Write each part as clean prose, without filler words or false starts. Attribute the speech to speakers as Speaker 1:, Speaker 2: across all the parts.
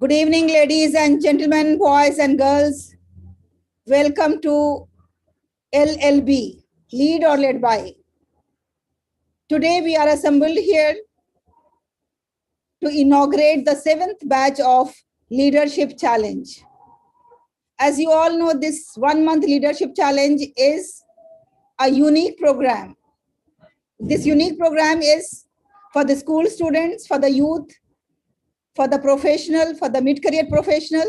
Speaker 1: Good evening, ladies and gentlemen, boys and girls. Welcome to LLB, Lead or Led By. Today we are assembled here to inaugurate the 7th batch of Leadership Challenge. As you all know, this 1-month Leadership Challenge is a unique program. This unique program is for the school students, for the youth, for the professional, for the mid-career professional.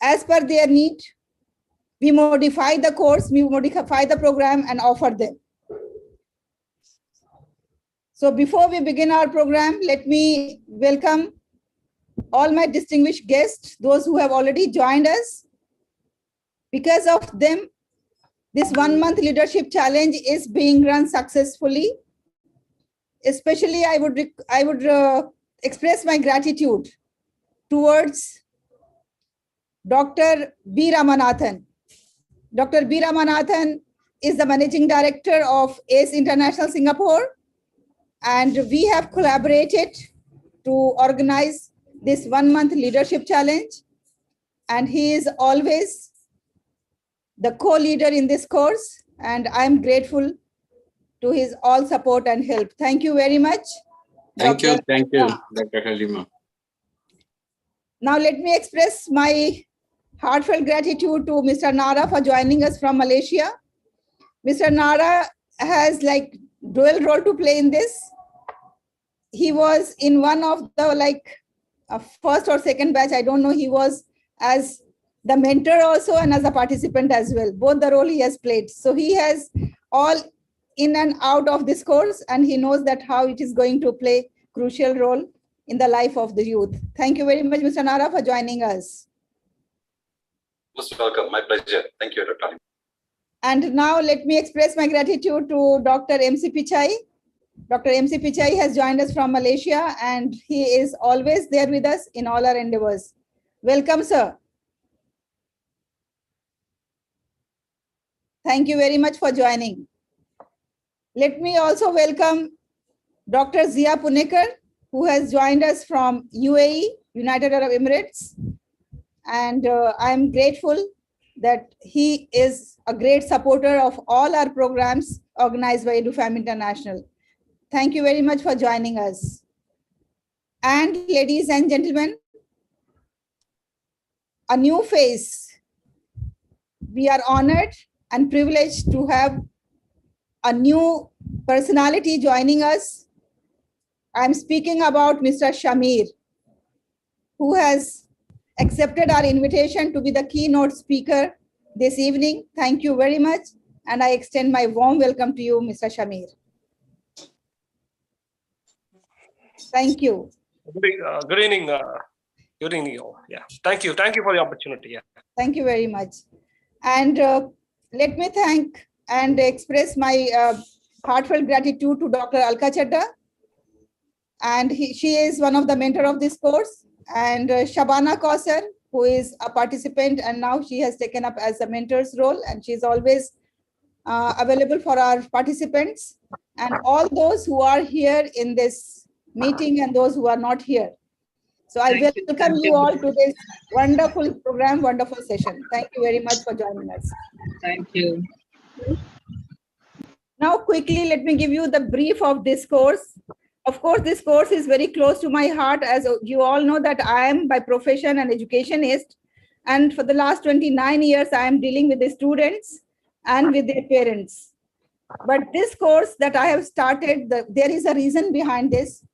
Speaker 1: As per their need, we modify the course, we modify the program and offer them. So before we begin our program, let me welcome all my distinguished guests, those who have already joined us. Because of them, this 1-month Leadership Challenge is being run successfully. Especially, I would express my gratitude towards Dr. B Ramanathan. Dr. B Ramanathan is the Managing Director of ACE International Singapore, and we have collaborated to organize this 1-month Leadership Challenge, and he is always the co-leader in this course, and I'm grateful to his all support and help. Thank you very much.
Speaker 2: Thank you, Dr. Halima.
Speaker 1: Now let me express my heartfelt gratitude to Mr. Nara for joining us from Malaysia. Mr. Nara has like dual role to play in this. He was in one of the first or second batch, I don't know, he was as the mentor also and as a participant as well. Both the role he has played. So he has all in and out of this course, and he knows that how it is going to play crucial role in the life of the youth. Thank you very much, Mr. Nara, for joining us.
Speaker 3: Most welcome. My pleasure. Thank you, Dr. Halima.
Speaker 1: And now let me express my gratitude to Dr. MC Pichai. Dr. MC Pichai has joined us from Malaysia, and he is always there with us in all our endeavors. Welcome, sir. Thank you very much for joining. Let me also welcome Dr. Zia Punekar, who has joined us from UAE, United Arab Emirates. And I'm grateful that he is a great supporter of all our programs organized by EduFam International. Thank you very much for joining us. And ladies and gentlemen, a new face. We are honored and privileged to have a new personality joining us. I'm speaking about Mr. Shamir, who has accepted our invitation to be the keynote speaker this evening. Thank you very much. And I extend my warm welcome to you, Mr. Shamir. Thank you.
Speaker 4: Good evening. Good evening, all. Yeah. Thank you. Thank you for the opportunity. Yeah.
Speaker 1: Thank you very much. And let me thank and express my heartfelt gratitude to Dr. Alka Chadda. And she is one of the mentor of this course. And Shabana Kausar, who is a participant, and now she has taken up as a mentor's role, and she is always available for our participants and all those who are here in this meeting and those who are not here. So I welcome you all to this wonderful program, wonderful session. Thank you very much for joining us.
Speaker 5: Thank you.
Speaker 1: Now, quickly, let me give you the brief of this course. Of course, this course is very close to my heart, as you all know that I am by profession an educationist. And for the last 29 years, I am dealing with the students and with their parents. But this course that I have started, there is a reason behind this.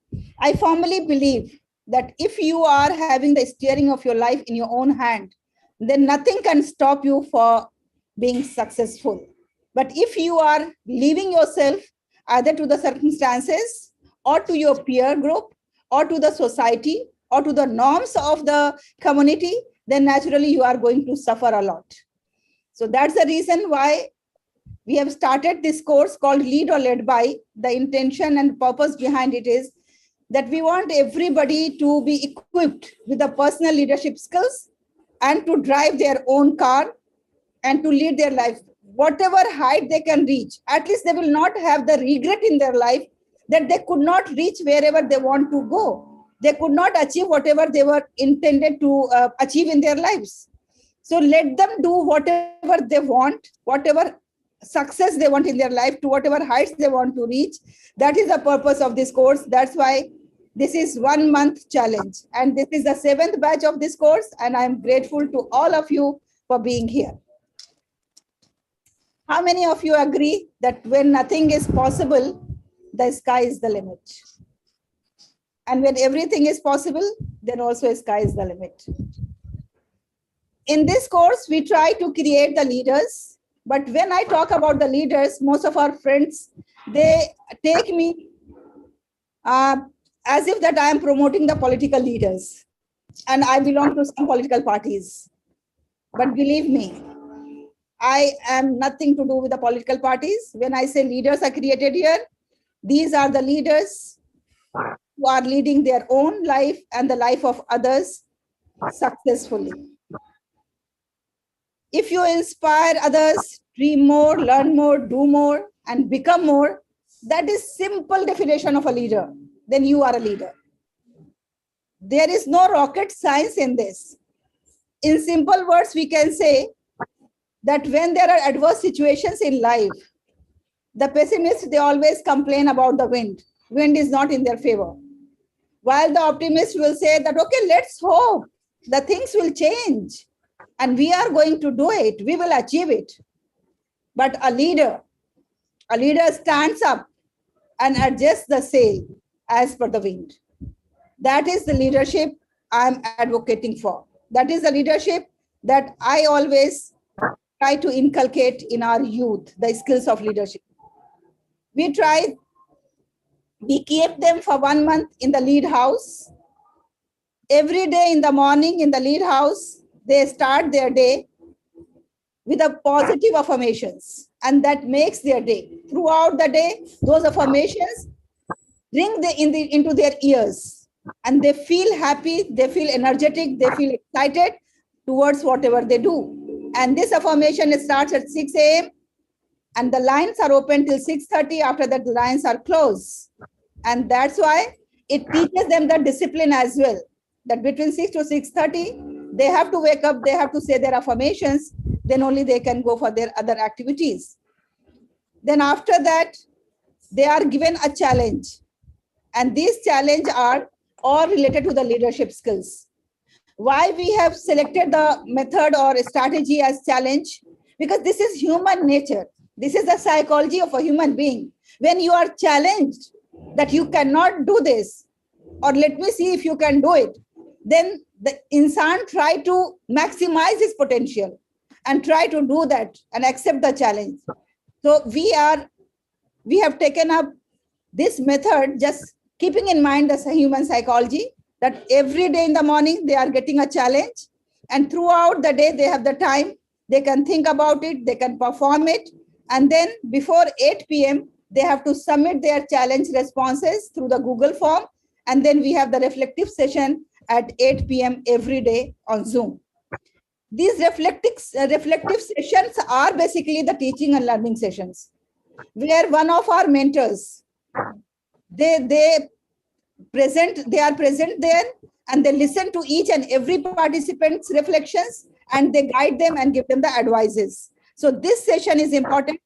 Speaker 1: I firmly believe that if you are having the steering of your life in your own hand, then nothing can stop you for being successful. But if you are leaving yourself either to the circumstances or to your peer group or to the society or to the norms of the community, then naturally you are going to suffer a lot. So that's the reason why we have started this course called Lead or Led By. The intention and purpose behind it is that we want everybody to be equipped with the personal leadership skills and to drive their own car and to lead their life. Whatever height they can reach, at least they will not have the regret in their life that they could not reach wherever they want to go. They could not achieve whatever they were intended to achieve in their lives. So let them do whatever they want, whatever success they want in their life, to whatever heights they want to reach. That is the purpose of this course. That's why this is 1 month challenge. And this is the 7th batch of this course. And I'm grateful to all of you for being here. How many of you agree that when nothing is possible, the sky is the limit? And when everything is possible, then also sky is the limit. In this course, we try to create the leaders. But when I talk about the leaders, most of our friends, they take me as if that I am promoting the political leaders. And I belong to some political parties. But believe me, I am nothing to do with the political parties. When I say leaders are created here, these are the leaders who are leading their own life and the life of others successfully. If you inspire others, dream more, learn more, do more, and become more, that is simple definition of a leader. Then you are a leader. There is no rocket science in this. In simple words, we can say that when there are adverse situations in life, the pessimists, they always complain about the wind. Wind is not in their favor. While the optimists will say that, okay, let's hope the things will change and we are going to do it. We will achieve it. But a leader stands up and adjusts the sail as per the wind. That is the leadership I'm advocating for. That is the leadership that I always try to inculcate in our youth, the skills of leadership. We keep them for 1 month in the lead house. Every day in the morning in the lead house, they start their day with a positive affirmations, and that makes their day. Throughout the day, those affirmations ring into their ears, and they feel happy, they feel energetic, they feel excited towards whatever they do. And this affirmation starts at 6 a.m. and the lines are open till 6:30. After that, the lines are closed. And that's why it teaches them the discipline as well, that between 6 to 6:30, they have to wake up, they have to say their affirmations, then only they can go for their other activities. Then after that, they are given a challenge. And these challenges are all related to the leadership skills. Why we have selected the method or strategy as challenge? Because this is human nature. This is the psychology of a human being. When you are challenged that you cannot do this, or let me see if you can do it, then the insan try to maximize his potential and try to do that and accept the challenge. So we have taken up this method, just keeping in mind the human psychology, that every day in the morning they are getting a challenge, and throughout the day they have the time, they can think about it, they can perform it, and then before 8 p.m. they have to submit their challenge responses through the Google form, and then we have the reflective session at 8 p.m. every day on Zoom. These reflective sessions are basically the teaching and learning sessions, where one of our mentors, they are present there, and they listen to each and every participant's reflections, and they guide them and give them the advices. So this session is important,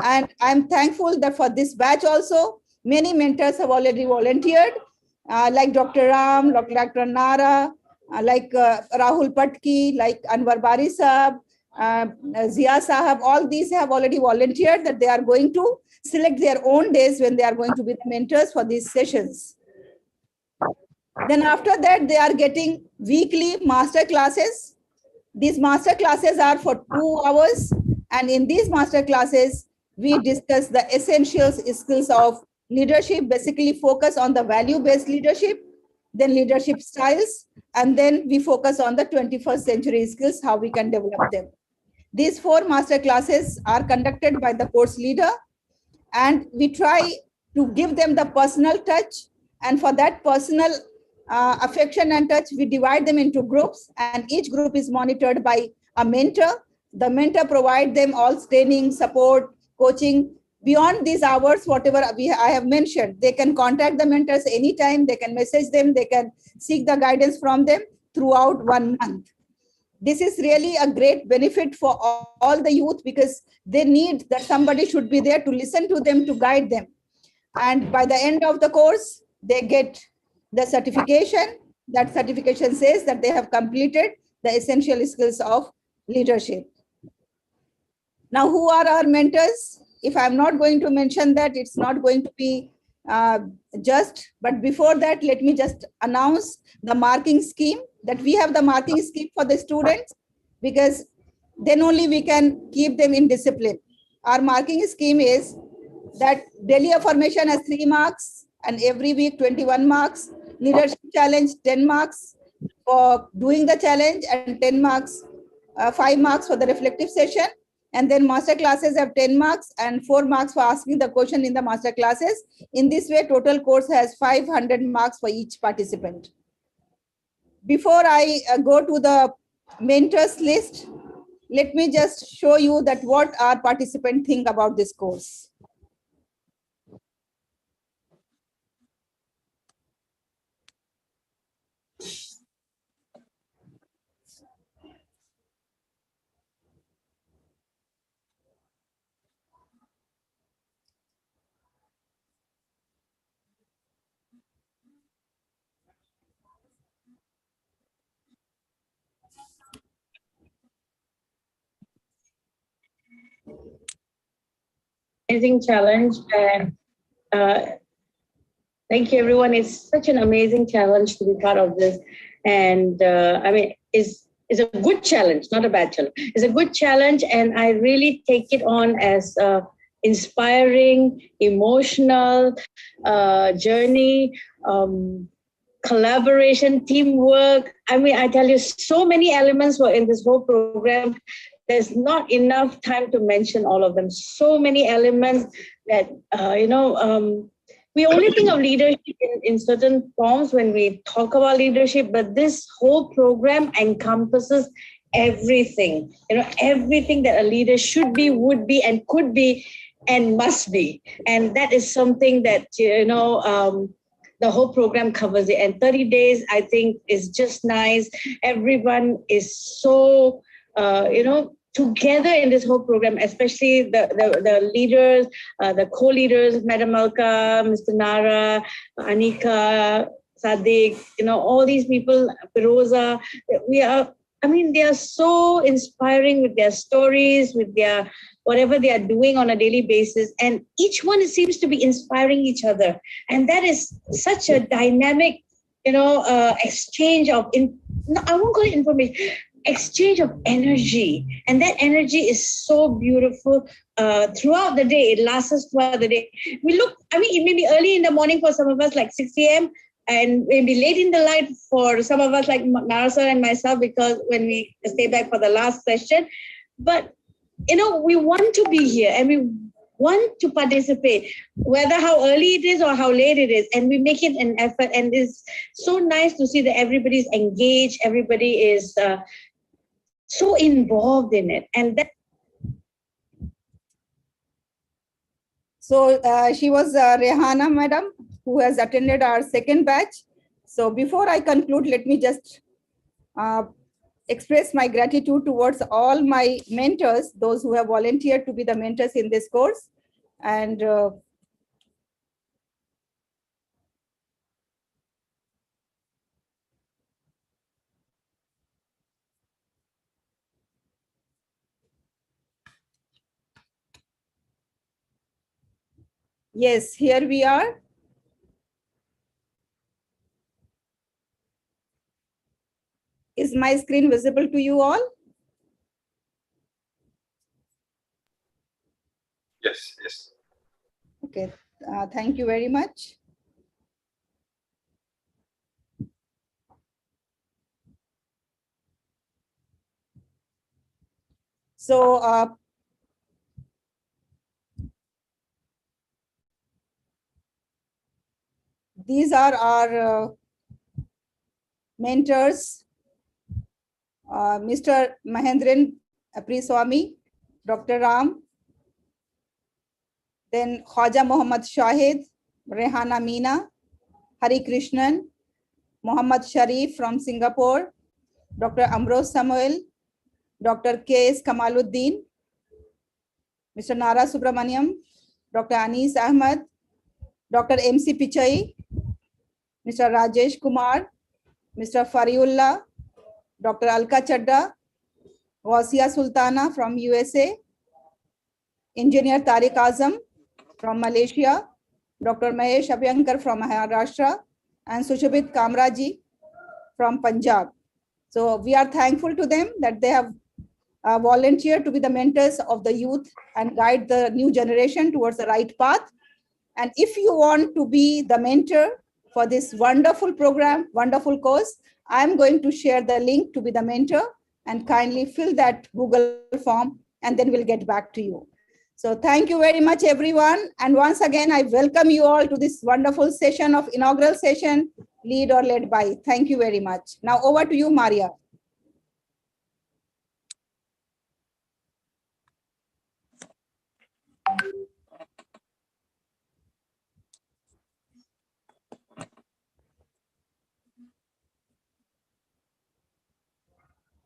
Speaker 1: and I'm thankful that for this batch also, many mentors have already volunteered, like Dr. Ram, like Dr. Nara, like Rahul Patki, like Anwar Bari Sahab, Zia Sahab, all these have already volunteered that they are going to select their own days when they are going to be the mentors for these sessions. Then after that, they are getting weekly master classes. These master classes are for 2 hours. And in these master classes, we discuss the essential skills of leadership, basically focus on the value-based leadership, then leadership styles, and then we focus on the 21st century skills, how we can develop them. These 4 master classes are conducted by the course leader, and we try to give them the personal touch. And for that personal affection and touch, we divide them into groups, and each group is monitored by a mentor. The mentor provides them all training, support, coaching beyond these hours, whatever I have mentioned, they can contact the mentors anytime, they can message them, they can seek the guidance from them throughout 1 month. This is really a great benefit for all the youth, because they need that somebody should be there to listen to them, to guide them. And by the end of the course, they get the certification. That certification says that they have completed the essential skills of leadership. Now, who are our mentors? If I'm not going to mention that, it's not going to be just. But before that, let me just announce the marking scheme, that we have the marking scheme for the students, because then only we can keep them in discipline. Our marking scheme is that daily affirmation has 3 marks, and every week 21 marks. Leadership challenge 10 marks for doing the challenge, and 10 marks, 5 marks for the reflective session. And then master classes have 10 marks and 4 marks for asking the question in the master classes. In this way, total course has 500 marks for each participant. Before I go to the mentors list, let me just show you that what our participants think about this course.
Speaker 5: Amazing challenge, and thank you, everyone. It's such an amazing challenge to be part of this, and I mean, it's a good challenge, not a bad challenge. It's a good challenge, and I really take it on as a inspiring, emotional journey. Collaboration, teamwork. I mean, I tell you, so many elements were in this whole program. There's not enough time to mention all of them. So many elements that, we only think of leadership in certain forms when we talk about leadership, but this whole program encompasses everything, everything that a leader should be, would be, and could be, and must be. And that is something that, the whole program covers it. And 30 days, I think, is just nice. Everyone is so, together in this whole program, especially the leaders, the co-leaders, Madam Malka, Mr. Nara, Anika, Sadiq, all these people, Firoza, they are so inspiring with their stories, with their whatever they are doing on a daily basis. And each one seems to be inspiring each other. And that is such a dynamic, exchange of, I won't call it information, exchange of energy. And that energy is so beautiful throughout the day. It lasts us throughout the day. It may be early in the morning for some of us, like 6 a.m., and maybe late in the night for some of us, like Narasa and myself, because when we stay back for the last session. But, we want to be here and we want to participate, whether how early it is or how late it is. And we make it an effort. And it's so nice to see that everybody's engaged. Everybody is so involved in it. And that.
Speaker 1: So she was Rehana madam, who has attended our second batch. So before I conclude, let me just express my gratitude towards all my mentors, those who have volunteered to be the mentors in this course. And yes, here we are. Is my screen visible to you all?
Speaker 3: Yes, yes.
Speaker 1: Okay, thank you very much. So these are our mentors, Mr. Mahendran Apriswamy, Dr. Ram, then Khwaja Muhammad Shahid, Rehana Meena, Hari Krishnan, Muhammad Sharif from Singapore, Dr. Ambrose Samuel, Dr. K.S. Kamaluddin, Mr. Nara Subramaniam, Dr. Anis Ahmad, Dr. M.C. Pichai, Mr. Rajesh Kumar, Mr. Fariullah, Dr. Alka Chadda, Gausia Sultana from USA, Engineer Tariq Azam from Malaysia, Dr. Mahesh Abhyankar from Maharashtra, and Sushobhit Kamraji from Punjab. So we are thankful to them that they have volunteered to be the mentors of the youth and guide the new generation towards the right path. And if you want to be the mentor for this wonderful program, wonderful course, I'm going to share the link to be the mentor, and kindly fill that Google form, and then we'll get back to you. So thank you very much, everyone. And once again, I welcome you all to this wonderful session of inaugural session, Lead or Led By. Thank you very much. Now over to you, Maria.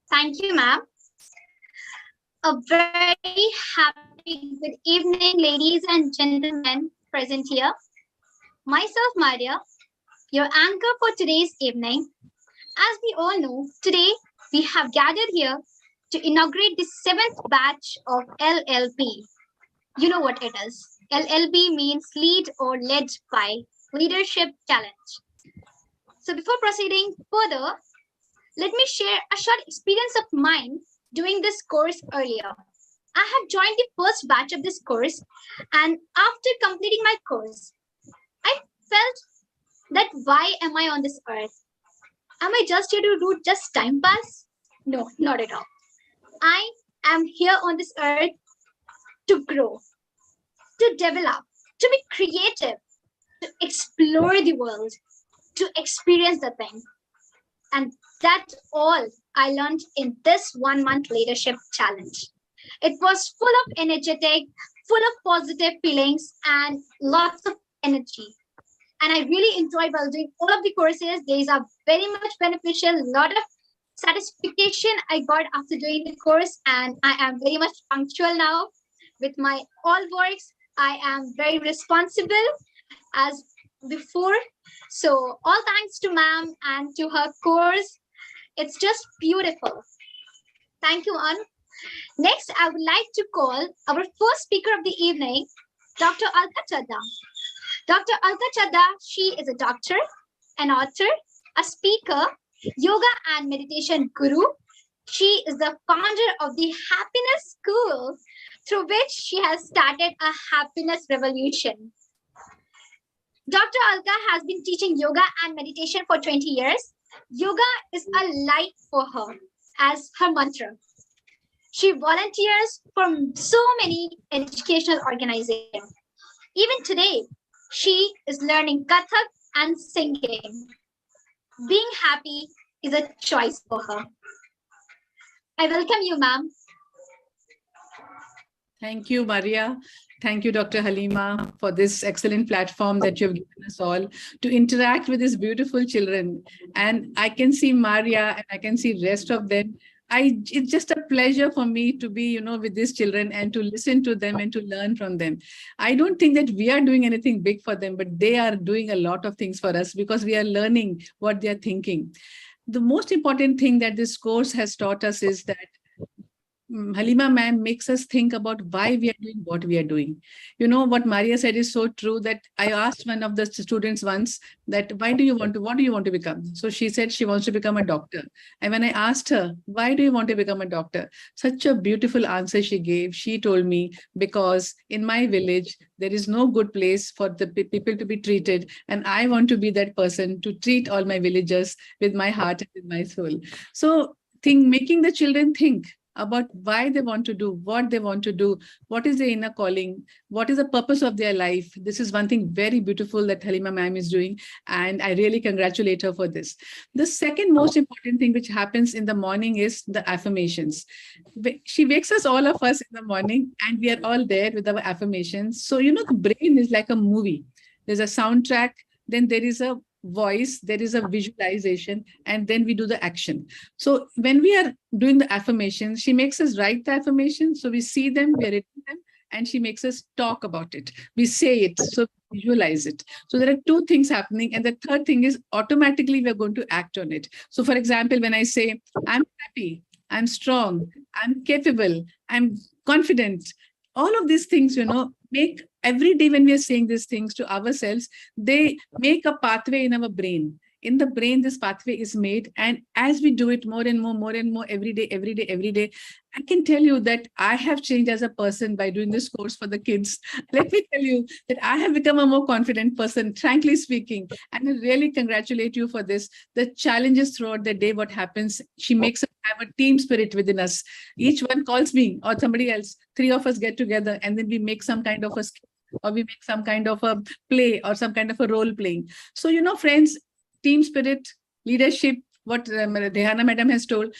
Speaker 6: Thank you, ma'am. A very happy good evening, ladies and gentlemen present here. Myself, Maria, your anchor for today's evening. As we all know, today we have gathered here to inaugurate the 7th batch of LLB. You know what it is. LLB means Lead or Led By Leadership Challenge. So before proceeding further, let me share a short experience of mine doing this course earlier. I have joined the first batch of this course, and after completing my course, I felt that why am I on this earth? Am I just here to do just time pass? No, not at all. I am here on this earth to grow, to develop, to be creative, to explore the world, to experience the thing. And that's all I learned in this 1 month leadership challenge. It was full of energetic, full of positive feelings and lots of energy. And I really enjoyed while doing all of the courses. These are very much beneficial, a lot of satisfaction I got after doing the course, and I am very much punctual now with my all works. I am very responsible as before. So all thanks to ma'am and to her course. It's just beautiful. Thank you, Ann. Next, I would like to call our first speaker of the evening, Dr. Alka Chadda. Dr. Alka Chadda, she is a doctor, an author, a speaker, yoga and meditation guru. She is the founder of the Happiness School, through which she has started a happiness revolution. Dr. Alka has been teaching yoga and meditation for 20 years. Yoga is a light for her as her mantra. She volunteers for so many educational organizations. Even today, she is learning Kathak and singing. Being happy is a choice for her. I welcome you, ma'am.
Speaker 7: Thank you, Maria. Thank you, Dr. Halima, for this excellent platform that you've given us all to interact with these beautiful children. And I can see Maria and I can see the rest of them. It's just a pleasure for me to be, with these children and to listen to them and to learn from them. I don't think that we are doing anything big for them, but they are doing a lot of things for us because we are learning what they are thinking. The most important thing that this course has taught us is that Halima ma'am makes us think about why we are doing what we are doing. What Maria said is so true, that I asked one of the students once that, what do you want to become? So she said she wants to become a doctor. And when I asked her, why do you want to become a doctor? Such a beautiful answer she gave. She told me, because in my village, there is no good place for the people to be treated. And I want to be that person to treat all my villagers with my heart and with my soul. So making the children think. about why they want to do, what they want to do, what is their inner calling, what is the purpose of their life. This is one thing very beautiful that Halima ma'am is doing, and I really congratulate her for this. The second most important thing which happens in the morning is the affirmations. She wakes all of us in the morning, and we are all there with our affirmations. So, the brain is like a movie. There's a soundtrack, then there is a voice, there is a visualization, and then we do the action. So when we are doing the affirmations, she makes us write the affirmations. So we see them, we are reading them, and she makes us talk about it. We say it, so visualize it. So there are two things happening. And the third thing is automatically we're going to act on it. So for example, when I say, I'm happy, I'm strong, I'm capable, I'm confident, all of these things, make every day when we are saying these things to ourselves, they make a pathway in our brain. In the brain, this pathway is made. And as we do it more and more every day, I can tell you that I have changed as a person by doing this course for the kids. Let me tell you that I have become a more confident person, frankly speaking. And I really congratulate you for this. The challenges throughout the day, what happens, she makes us have a team spirit within us. Each one calls me or somebody else. 3 of us get together and then we make some kind of a skill, or we make some kind of a play or some kind of a role playing. So, friends, team spirit, leadership, what Jahan-e madam has told,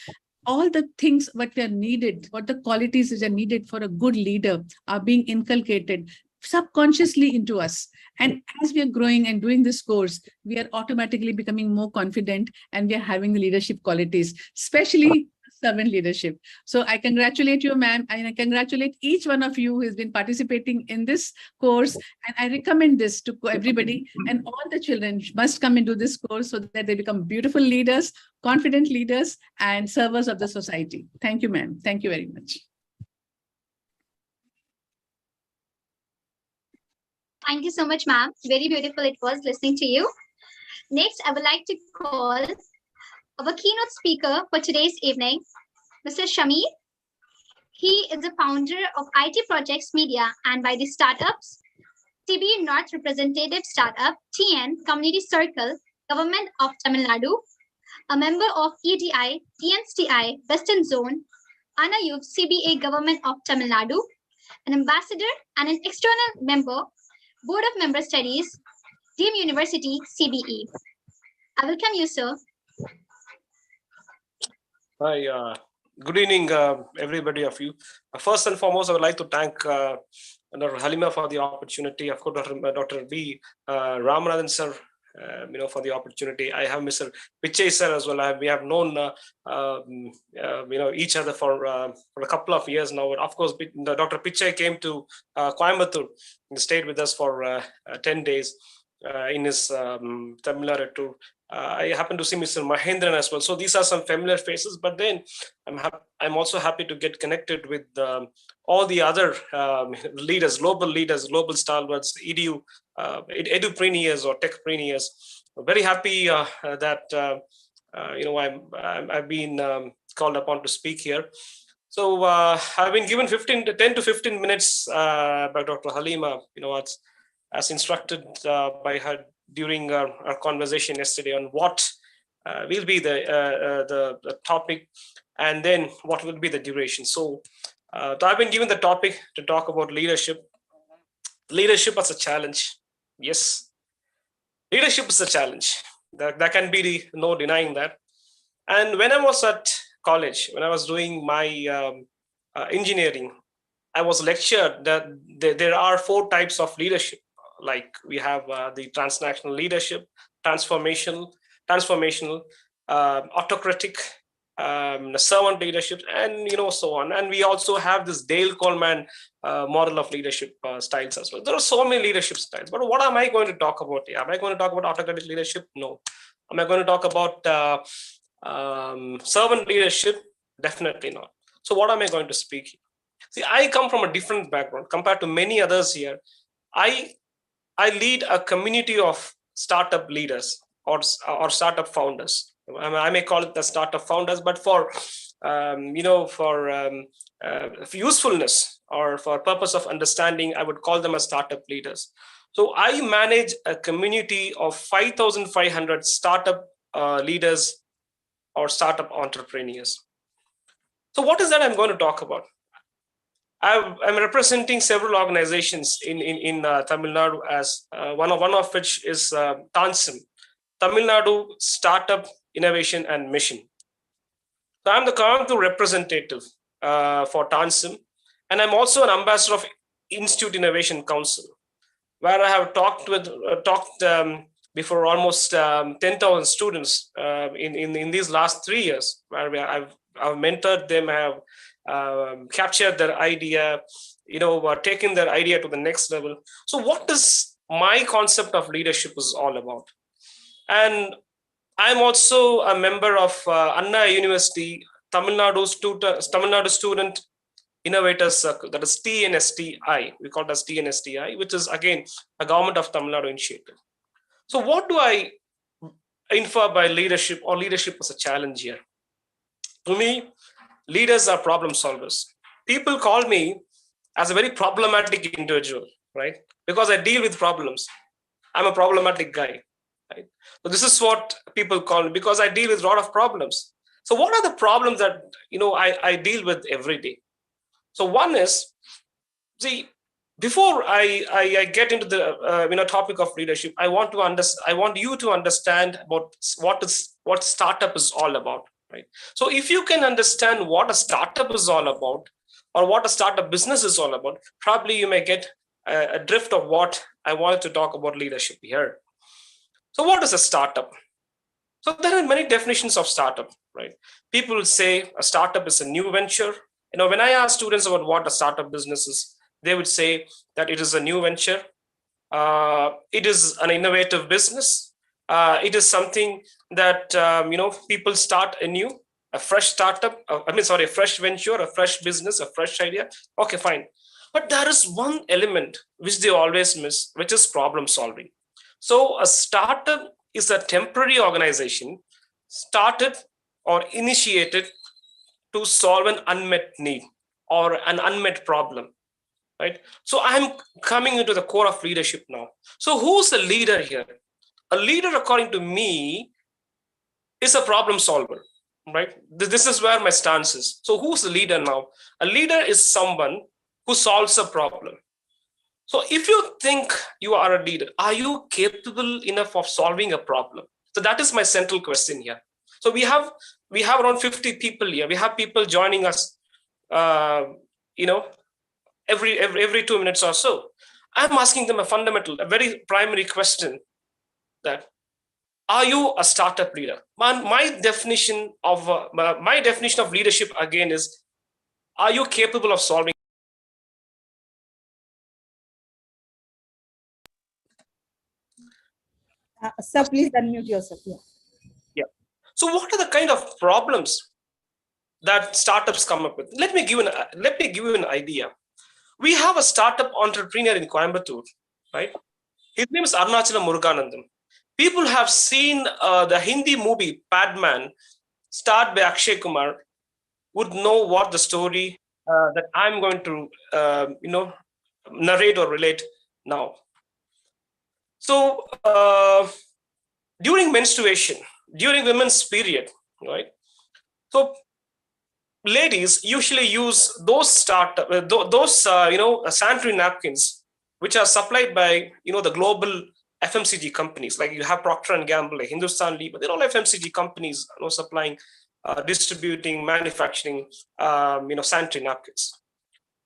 Speaker 7: all the things what are needed, what the qualities that are needed for a good leader are being inculcated subconsciously into us. And as we are growing and doing this course, we are automatically becoming more confident, and we are having the leadership qualities, especially servant leadership. So I congratulate you, ma'am, and I congratulate each one of you who has been participating in this course. And I recommend this to everybody, and all the children must come and do this course so that they become beautiful leaders, confident leaders, and servers of the society. Thank you, ma'am. Thank you very much.
Speaker 6: Thank you so much, ma'am. Very beautiful it was listening to you. Next, I would like to call our keynote speaker for today's evening, Mr. Shamir. He is the founder of IT Projects Media and by the startups, CB North Representative Startup, TN Community Circle, Government of Tamil Nadu, a member of EDI, TNSTI, Western Zone, Anna Youth CBA Government of Tamil Nadu, an ambassador and an external member, Board of Member Studies, Dean University, CBE. I welcome you, sir.
Speaker 4: Hi, good evening, everybody of you. First and foremost, I would like to thank Dr. Halima for the opportunity. Of course, Dr. B Ramanathan sir, for the opportunity. I have Mr. Pichai sir as well. We have known, each other for a couple of years now. Of course, Dr. Pichai came to Coimbatore and stayed with us for 10 days in his Tamil Nadu tour. I happen to see Mr. Mahendran as well. So these are some familiar faces, but then I'm also happy to get connected with all the other leaders, global stalwarts, edupreneurs or techpreneurs. Very happy that I've been called upon to speak here. So I've been given 10 to 15 minutes by Dr. Halima, as instructed by her during our conversation yesterday on what will be the topic, and then what will be the duration. So I've been given the topic to talk about leadership. Leadership as a challenge. Yes, leadership is a challenge. There can be no denying that. And when I was at college, when I was doing my engineering, I was lectured that there are 4 types of leadership. Like we have the transnational leadership, transformational, autocratic, servant leadership, and so on. And we also have this Dale Coleman model of leadership styles as well. There are so many leadership styles. But what am I going to talk about here? Am I going to talk about autocratic leadership? No. Am I going to talk about servant leadership? Definitely not. So what am I going to speak here? See, I come from a different background compared to many others here. I lead a community of startup leaders or startup founders. I may call it the startup founders, but for usefulness or for purpose of understanding, I would call them as startup leaders. So I manage a community of 5,500 startup leaders or startup entrepreneurs. So what is that I'm going to talk about? I'm representing several organizations in Tamil Nadu, as one of which is TANSIM, Tamil Nadu Startup Innovation and Mission. So I'm the Coimbatore representative for TANSIM, and I'm also an ambassador of Institute Innovation Council, where I have talked before almost 10,000 students in these last 3 years, where I've mentored them, I have captured their idea, taken their idea to the next level. So what is my concept of leadership is all about? And I'm also a member of Anna University Tamil Nadu Student Innovators Circle, that is TNSTI. We call it as TNSTI, which is again a government of Tamil Nadu initiative. So what do I infer by leadership, or leadership as a challenge here? To me, leaders are problem solvers. People call me as a very problematic individual, right? Because I deal with problems. I'm a problematic guy, right? So this is what people call me, because I deal with a lot of problems. So what are the problems that I deal with every day? So one is, see, before I get into the topic of leadership, I want you to understand about what startup is all about, right? So if you can understand what a startup is all about, or what a startup business is all about, probably you may get a drift of what I wanted to talk about leadership here. So what is a startup? So there are many definitions of startup, right? People will say a startup is a new venture. When I ask students about what a startup business is, they would say that it is a new venture. It is an innovative business. It is something that, people start a fresh startup, a fresh venture, a fresh business, a fresh idea. Okay, fine. But there is one element which they always miss, which is problem solving. So a startup is a temporary organization started or initiated to solve an unmet need or an unmet problem, right? So I'm coming into the core of leadership now. So who's the leader here? A leader, according to me, is a problem solver, right? This is where my stance is. So who's the leader now? A leader is someone who solves a problem. So if you think you are a leader, are you capable enough of solving a problem? So that is my central question here. So we have around 50 people here. We have people joining us, every 2 minutes or so. I'm asking them a very primary question: that are you a startup leader? My definition of leadership again is: are you capable of solving?
Speaker 1: Sir, please unmute yourself.
Speaker 4: Yeah. So what are the kind of problems that startups come up with? Let me give you an idea. We have a startup entrepreneur in Coimbatore, right? His name is Arunachalam Muruganandam. People have seen the Hindi movie Padman, starred by Akshay Kumar, would know what the story that I'm going to narrate or relate now. So during menstruation, during women's period, right? So ladies usually use those sanitary napkins, which are supplied by the global FMCG companies. Like you have Procter & Gamble, like Hindustan Lever, they're all FMCG companies supplying, distributing, manufacturing, sanitary napkins.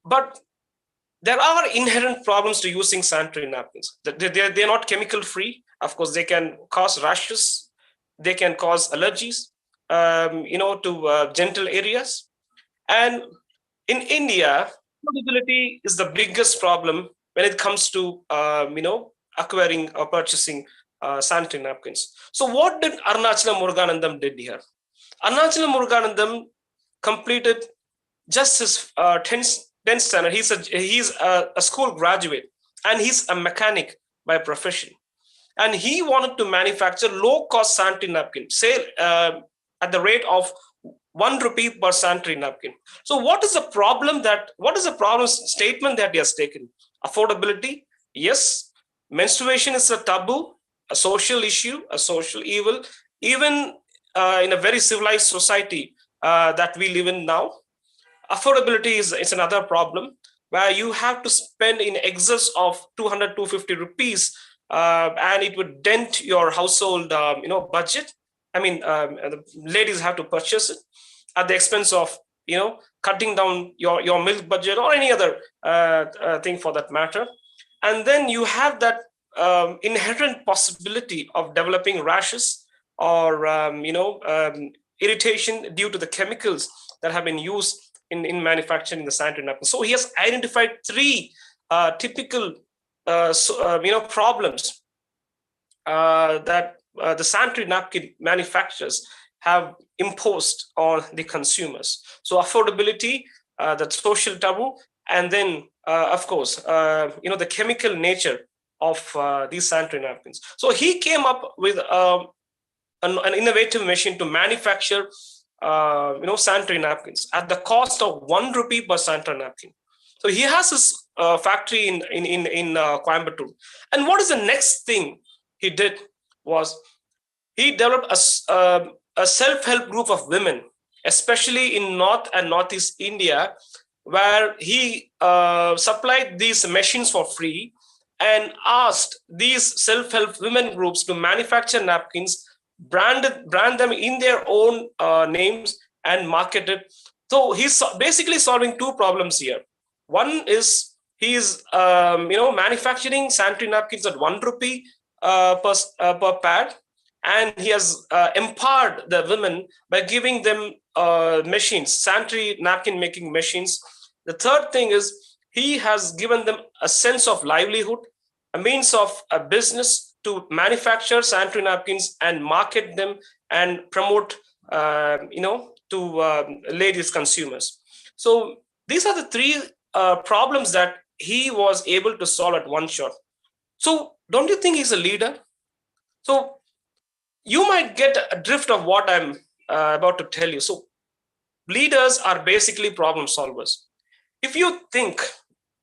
Speaker 4: But there are inherent problems to using sanitary napkins. They're not chemical free. Of course, they can cause rashes. They can cause allergies, to genital areas. And in India, affordability is the biggest problem when it comes to, acquiring or purchasing sanitary napkins. So what did Arunachalam Muruganandam did here? Arunachalam Muruganandam completed just his 10th standard. He's a school graduate, and he's a mechanic by profession. And he wanted to manufacture low-cost sanitary napkin, say at the rate of 1 rupee per sanitary napkin. So what is the problem statement that he has taken? Affordability, yes. Menstruation is a taboo, a social issue, a social evil, even in a very civilized society that we live in now. Affordability is another problem, where you have to spend in excess of 200, 250 rupees, and it would dent your household, budget. I mean, the ladies have to purchase it at the expense of, cutting down your milk budget or any other thing for that matter. And then you have that inherent possibility of developing rashes or, irritation due to the chemicals that have been used in manufacturing the sanitary napkins. So he has identified three typical problems that the sanitary napkin manufacturers have imposed on the consumers. So affordability, the social taboo, and then of course, the chemical nature of these sanitary napkins. So he came up with an innovative machine to manufacture sanitary napkins at the cost of 1 rupee per sanitary napkin. So he has his factory in Coimbatore. And what is the next thing he did was he developed a self-help group of women, especially in North and Northeast India, where he supplied these machines for free and asked these self-help women groups to manufacture napkins, brand them in their own names, and market it. So he's basically solving two problems here. One is he's manufacturing sanitary napkins at 1 rupee per pad, and he has empowered the women by giving them machines, sanitary napkin making machines. The third thing is he has given them a sense of livelihood, a means of a business to manufacture sanitary napkins and market them and promote, to ladies consumers. So these are the three problems that he was able to solve at one shot. So don't you think he's a leader? So you might get a drift of what I'm about to tell you. So leaders are basically problem solvers. If you think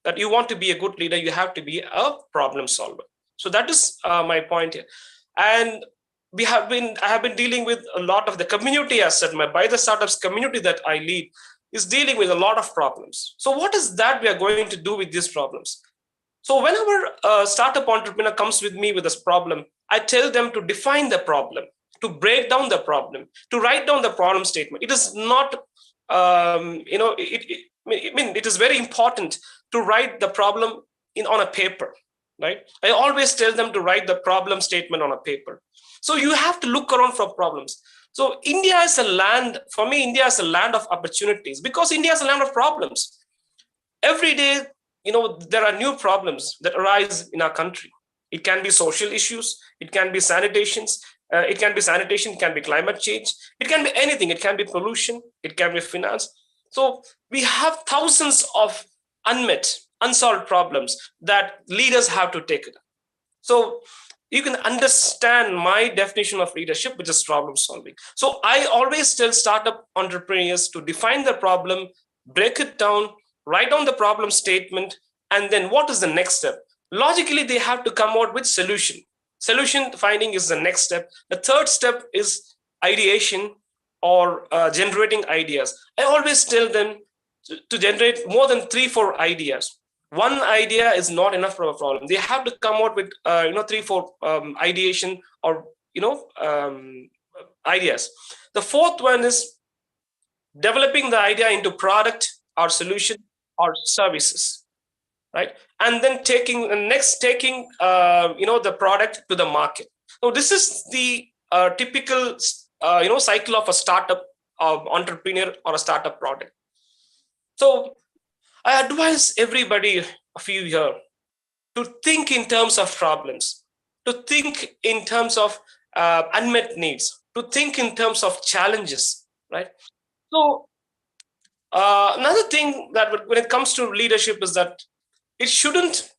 Speaker 4: that you want to be a good leader, you have to be a problem solver. So that is my point here. And I have been dealing with a lot of the community, as said, by the startups community that I lead is dealing with a lot of problems. So what is that we are going to do with these problems? So whenever a startup entrepreneur comes with me with this problem, I tell them to define the problem, to break down the problem, to write down the problem statement. It is not, it is very important to write the problem on a paper, right? I always tell them to write the problem statement on a paper. So you have to look around for problems. So India is a land, for me, India is a land of opportunities because India is a land of problems. Every day, there are new problems that arise in our country. It can be social issues, it can be sanitation, it can be climate change, it can be anything, it can be pollution, it can be finance. So we have thousands of unsolved problems that leaders have to take it. So you can understand my definition of leadership, which is problem solving. So I always tell startup entrepreneurs to define the problem, break it down, write down the problem statement, and then what is the next step? Logically, they have to come out with solution. Solution finding is the next step. The third step is ideation or generating ideas. I always tell them to generate more than 3-4 ideas. One idea is not enough for a problem. They have to come out with 3-4 ideation or ideas. The fourth one is developing the idea into product or solution or services, right? And then taking the product to the market. So this is the typical cycle of a startup entrepreneur or a startup product. So I advise everybody of you here to think in terms of problems, to think in terms of unmet needs, to think in terms of challenges, right? So another thing that when it comes to leadership is that it shouldn't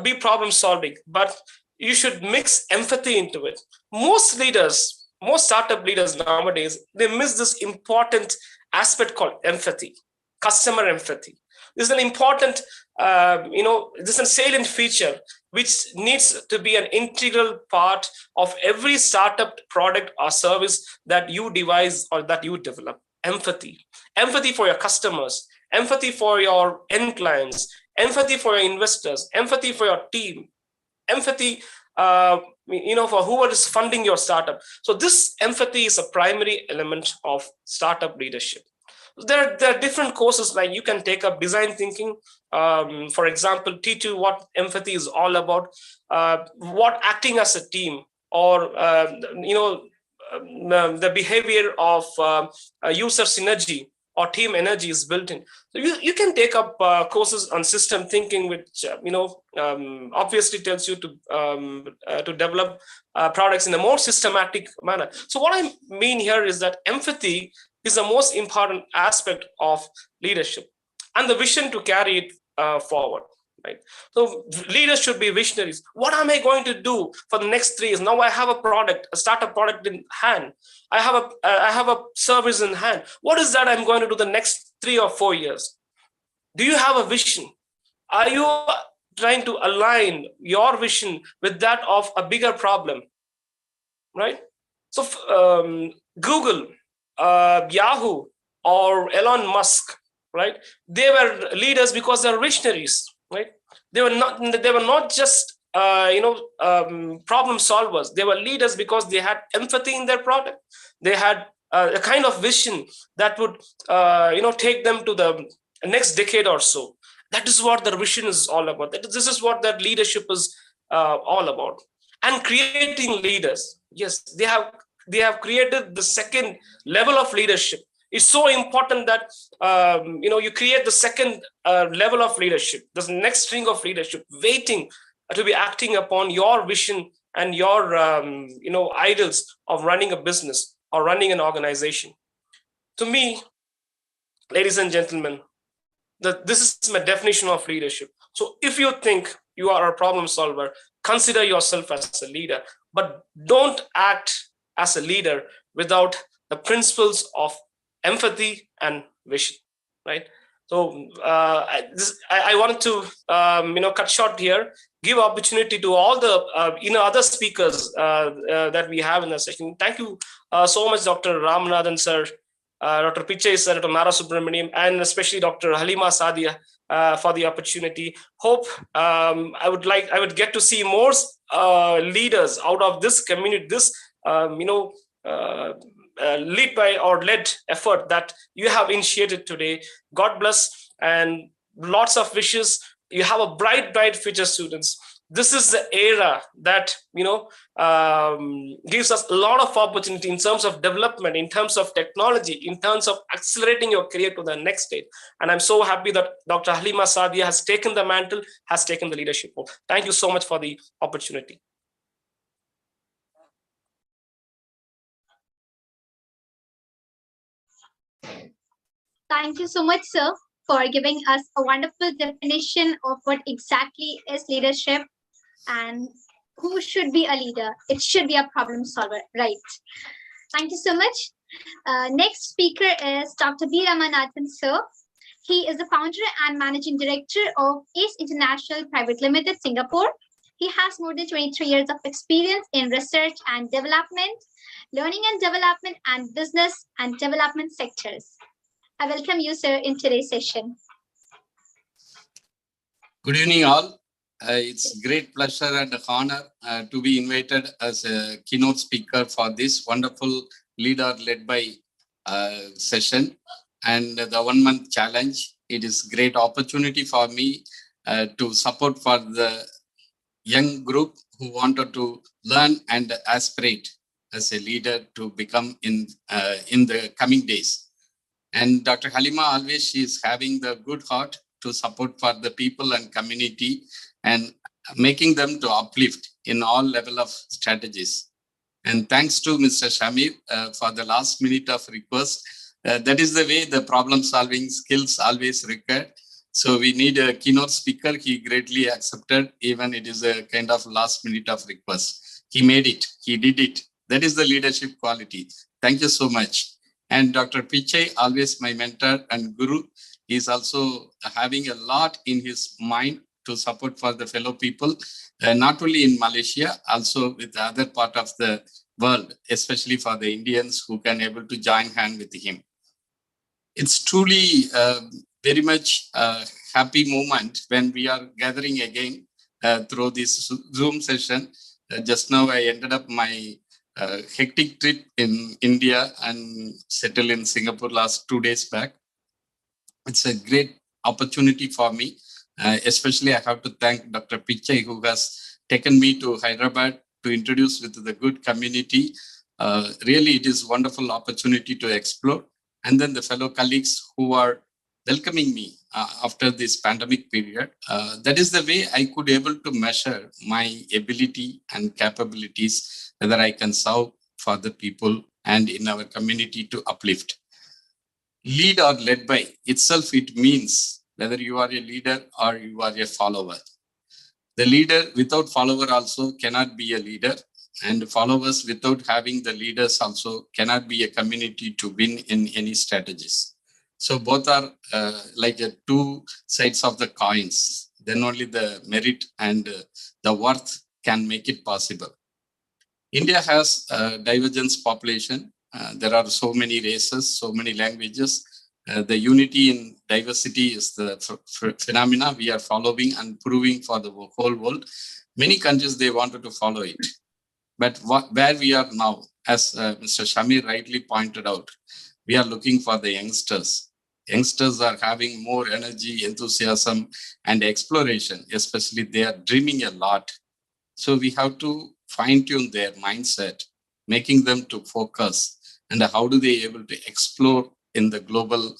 Speaker 4: be problem solving, but you should mix empathy into it. Most startup leaders nowadays, they miss this important aspect called empathy, customer empathy. This is an important, this is a salient feature which needs to be an integral part of every startup product or service that you devise or that you develop. empathy. Empathy for your customers, empathy for your end clients, empathy for your investors, empathy for your team, empathy for whoever is funding your startup. So this empathy is a primary element of startup leadership. There are different courses, like you can take up design thinking, for example, teach you what empathy is all about, what acting as a team, or the behavior of user synergy or team energy is built in. So you can take up courses on system thinking, which obviously tells you to develop products in a more systematic manner. So what I mean here is that empathy is the most important aspect of leadership, and the vision to carry it forward. Right. So leaders should be visionaries. What am I going to do for the next 3 years? Now I have a product, a startup product in hand. I have a service in hand. What is that I'm going to do the next 3 or 4 years? Do you have a vision? Are you trying to align your vision with that of a bigger problem? Right. So Google, Yahoo, or Elon Musk, right? They were leaders because they're visionaries. Right? They were not just problem solvers. They were leaders because they had empathy in their product. They had a kind of vision that would take them to the next decade or so. That is what their vision is all about. This is what their leadership is all about. And creating leaders. Yes, they have created the second level of leadership. It's so important that you create the second level of leadership, the next string of leadership, waiting to be acting upon your vision and your ideals of running a business or running an organization. To me, ladies and gentlemen, this is my definition of leadership. So if you think you are a problem solver, consider yourself as a leader, but don't act as a leader without the principles of empathy and vision, right? So I wanted to cut short here, give opportunity to all the other speakers that we have in the session. Thank you so much, Dr. Ramanathan sir, Dr. Pichai sir, Dr. Nara Subramaniam, and especially Dr. Halima Saadia for the opportunity. Hope I would get to see more leaders out of this community, this lead by or led effort that you have initiated today. God bless and lots of wishes. You have a bright future, students. This is the era that gives us a lot of opportunity in terms of development, in terms of technology, in terms of accelerating your career to the next stage. And I'm so happy that Dr. Halima Saadia has taken the mantle, has taken the leadership role. Thank you so much for the opportunity.
Speaker 6: Thank you so much, sir, for giving us a wonderful definition of what exactly is leadership and who should be a leader. It should be a problem solver, right? Thank you so much. Next speaker is Dr. B Ramanathan, sir. He is the founder and managing director of ACE International Private Limited, Singapore. He has more than 23 years of experience in research and development, learning and development, and business and development sectors. I welcome you, sir, in today's session.
Speaker 2: Good evening, all. It's great pleasure and honor to be invited as a keynote speaker for this wonderful leader-led by session and the 1 month challenge. It is great opportunity for me to support for the young group who wanted to learn and aspirate as a leader to become in the coming days. And Dr. Halima always, she is having the good heart to support for the people and community and making them to uplift in all level of strategies. And thanks to Mr. Shamir for the last minute of request. That is the way the problem solving skills always required. So we need a keynote speaker. He greatly accepted, even it is a kind of last minute of request. He made it, he did it. That is the leadership quality. Thank you so much. And Dr. Pichai, always my mentor and guru, is also having a lot in his mind to support for the fellow people, not only in Malaysia, also with the other part of the world, especially for the Indians who can able to join hand with him. It's truly very much a happy moment when we are gathering again through this Zoom session. Just now I ended up my hectic trip in India and settled in Singapore last 2 days back. It's a great opportunity for me. Especially I have to thank Dr. Pichai, who has taken me to Hyderabad to introduce with the good community. Really, it is a wonderful opportunity to explore. And then the fellow colleagues who are welcoming me after this pandemic period. That is the way I could able to measure my ability and capabilities, whether I can serve for the people and in our community to uplift. Lead or led by itself, it means whether you are a leader or you are a follower. The leader without follower also cannot be a leader, and followers without having the leaders also cannot be a community to win in any strategies. So both are like two sides of the coins. Then only the merit and the worth can make it possible. India has a divergent population. There are so many races, so many languages. The unity in diversity is the phenomena we are following and proving for the whole world. Many countries, they wanted to follow it. But where we are now, as Mr. Shamir rightly pointed out, we are looking for the youngsters. Youngsters are having more energy, enthusiasm, and exploration, especially they are dreaming a lot. So we have to fine-tune their mindset, making them to focus, and how do they able to explore in the global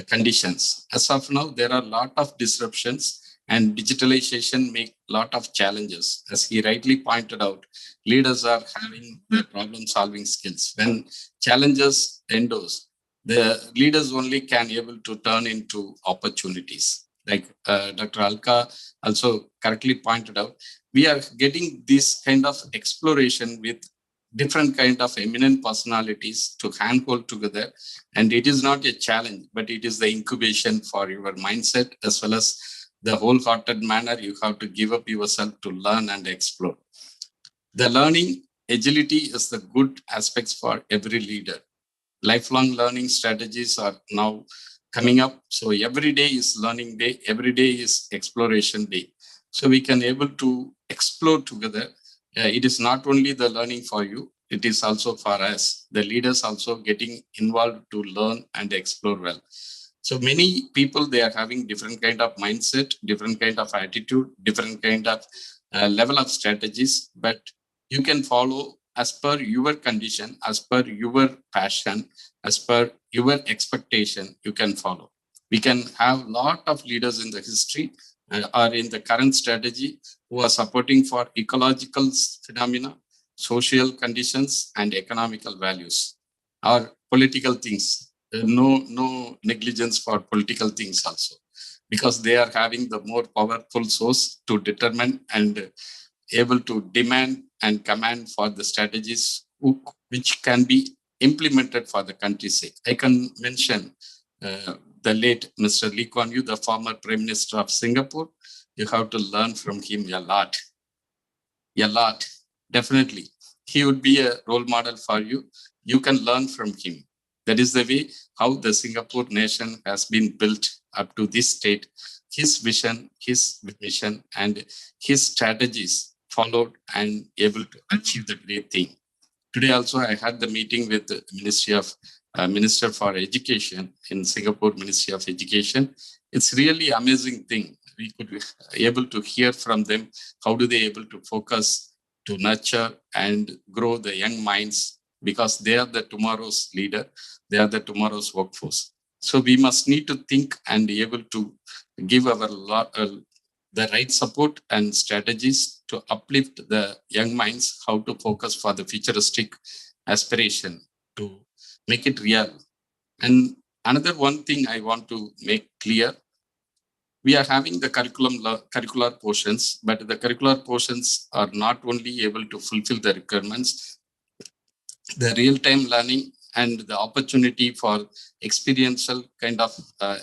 Speaker 2: conditions. As of now, there are a lot of disruptions, and digitalization make a lot of challenges. As he rightly pointed out, leaders are having the problem-solving skills. When challenges endorse, the leaders only can able to turn into opportunities. Like Dr. Alka also correctly pointed out, we are getting this kind of exploration with different kind of eminent personalities to handhold together. And it is not a challenge, but it is the incubation for your mindset, as well as the wholehearted manner you have to give up yourself to learn and explore. The learning agility is the good aspects for every leader. Lifelong learning strategies are now coming up. So every day is learning day, every day is exploration day. So we can able to explore together. It is not only the learning for you, it is also for us. The leaders also getting involved to learn and explore well. So many people, they are having different kind of mindset, different kind of attitude, different kind of level of strategies, but you can follow as per your condition, as per your passion, as per your expectation, you can follow. We can have a lot of leaders in the history or in the current strategy who are supporting for ecological phenomena, social conditions, and economical values, or political things. No negligence for political things also, because they are having the more powerful source to determine and able to demand and command for the strategies which can be implemented for the country's sake. I can mention the late Mr. Lee Kuan Yew, the former Prime Minister of Singapore. You have to learn from him a lot. Definitely. He would be a role model for you. You can learn from him. That is the way how the Singapore nation has been built up to this state. His vision, his mission, and his strategies followed and able to achieve the great thing. Today also I had the meeting with the Minister for Education in Singapore Ministry of Education. It's really amazing thing. We could be able to hear from them how do they able to focus to nurture and grow the young minds, because they are the tomorrow's leader, they are the tomorrow's workforce. So we must need to think and be able to give our the right support and strategies to uplift the young minds, how to focus for the futuristic aspiration to make it real. And another one thing I want to make clear, we are having the curricular portions, but the curricular portions are not only able to fulfill the requirements, the real-time learning and the opportunity for experiential kind of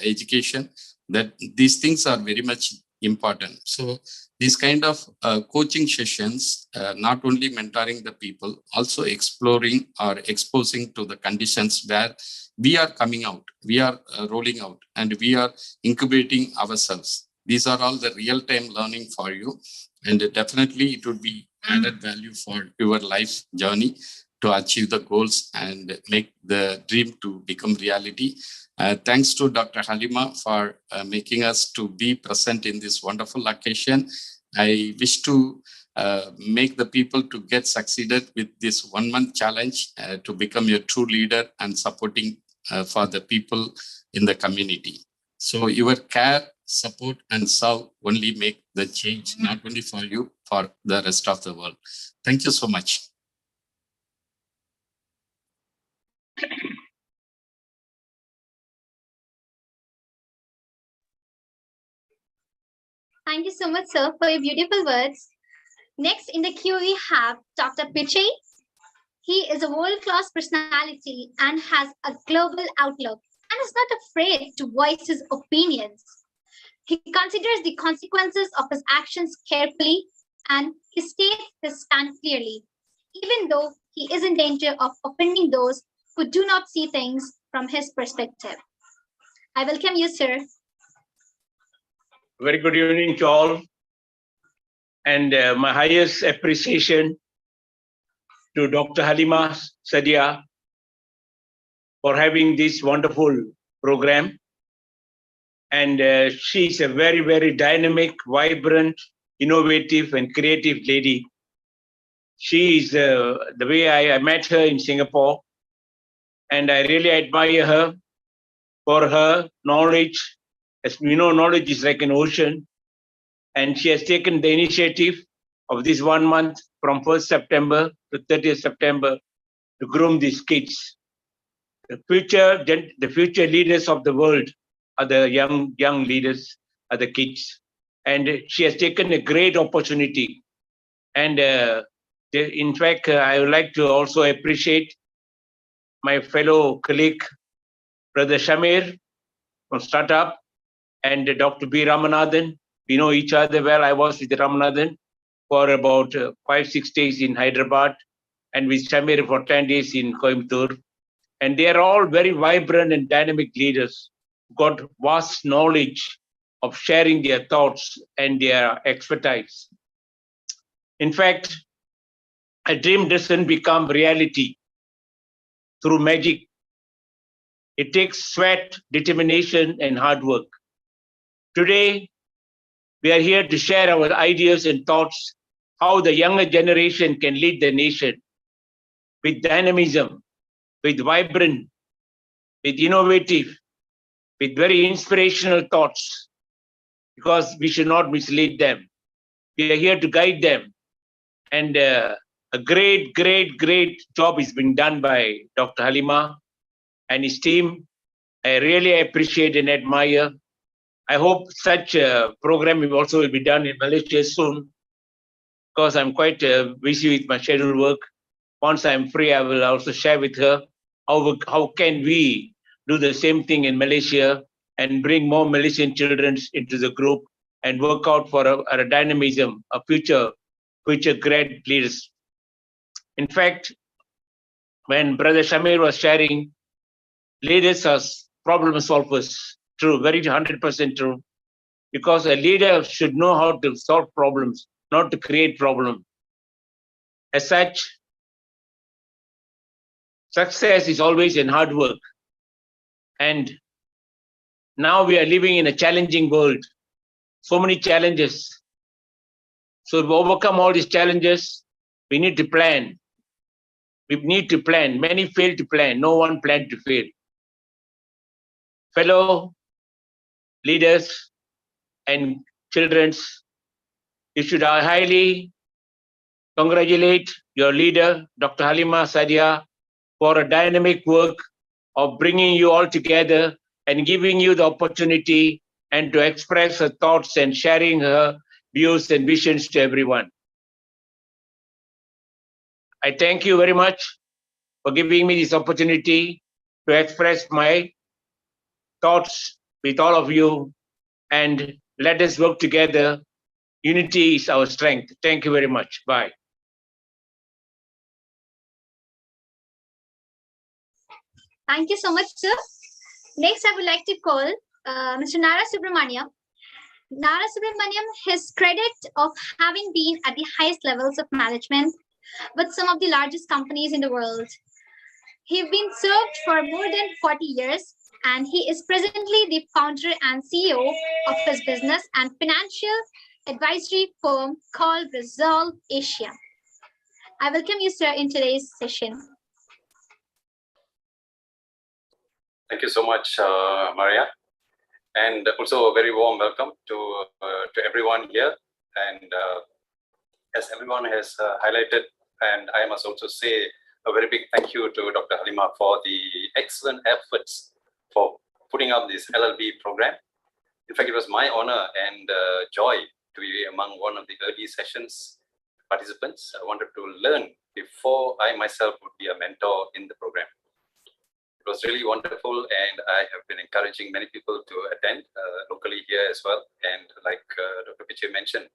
Speaker 2: education, that these things are very much important. So these kind of coaching sessions, not only mentoring the people, also exploring or exposing to the conditions where we are coming out, we are rolling out, and we are incubating ourselves. These are all the real-time learning for you. And definitely it would be added value for your life journey to achieve the goals and make the dream to become reality. Thanks to Dr. Halima for making us to be present in this wonderful occasion. I wish to make the people to get succeeded with this 1 month challenge to become a true leader and supporting for the people in the community. So your care, support, and serve only make the change, not only for you, for the rest of the world. Thank you so much.
Speaker 6: Thank you so much, sir, for your beautiful words. Next in the queue, we have Dr. Pichai. He is a world-class personality and has a global outlook and is not afraid to voice his opinions. He considers the consequences of his actions carefully and he states his stand clearly, even though he is in danger of offending those who do not see things from his perspective. I welcome you, sir.
Speaker 8: Very good evening to all. And my highest appreciation to Dr. Halima Sadia for having this wonderful program. And she's a very, very dynamic, vibrant, innovative, and creative lady. She is the way I met her in Singapore, and I really admire her for her knowledge. As we know, knowledge is like an ocean, and she has taken the initiative of this 1 month from 1st September to 30th September to groom these kids. The future leaders of the world are the young leaders, are the kids. And she has taken a great opportunity. And in fact, I would like to also appreciate my fellow colleague, Brother Shamir from Startup, and Dr. B Ramanathan. We know each other well. I was with Ramanathan for about 5-6 days in Hyderabad and with Shamir for 10 days in Coimbatore. And they are all very vibrant and dynamic leaders, got vast knowledge of sharing their thoughts and their expertise. In fact, a dream doesn't become reality through magic. It takes sweat, determination, and hard work. Today, we are here to share our ideas and thoughts, how the younger generation can lead the nation with dynamism, with vibrant, with innovative, with very inspirational thoughts, because we should not mislead them. We are here to guide them. And a great job is being done by Dr. Halima and his team. I really appreciate and admire. I hope such a program will also be done in Malaysia soon, because I'm quite busy with my scheduled work. Once I'm free, I will also share with her how can we do the same thing in Malaysia and bring more Malaysian children into the group and work out for a dynamism, a future great leaders. In fact, when Brother Shamir was sharing, leaders are problem solvers. True, very 100% true. Because a leader should know how to solve problems, not to create problems. As such, success is always in hard work. And now we are living in a challenging world. So many challenges. So to overcome all these challenges, we need to plan. We need to plan. Many fail to plan. No one planned to fail. Fellow leaders and children, you should highly congratulate your leader, Dr. Halima Sadia, for a dynamic work of bringing you all together and giving you the opportunity and to express her thoughts and sharing her views and visions to everyone. I thank you very much for giving me this opportunity to express my thoughts with all of you. And Let us work together. Unity is our strength. Thank you very much. Bye.
Speaker 6: Thank you so much, sir. Next, I would like to call Mr. Nara Subramaniam. Nara Subramaniam, his credit of having been at the highest levels of management with some of the largest companies in the world. He's been served for more than 40 years, and he is presently the founder and CEO of his business and financial advisory firm called Resolve Asia. I welcome you, sir, in today's session.
Speaker 3: Thank you so much, Maria. And also a very warm welcome to everyone here. And as everyone has highlighted, and I must also say a very big thank you to Dr. Halima for the excellent efforts for putting up this LLB program. In fact, it was my honor and joy to be among one of the early sessions participants. I wanted to learn before I myself would be a mentor in the program. It was really wonderful, and I have been encouraging many people to attend locally here as well. And like Dr. Piche mentioned,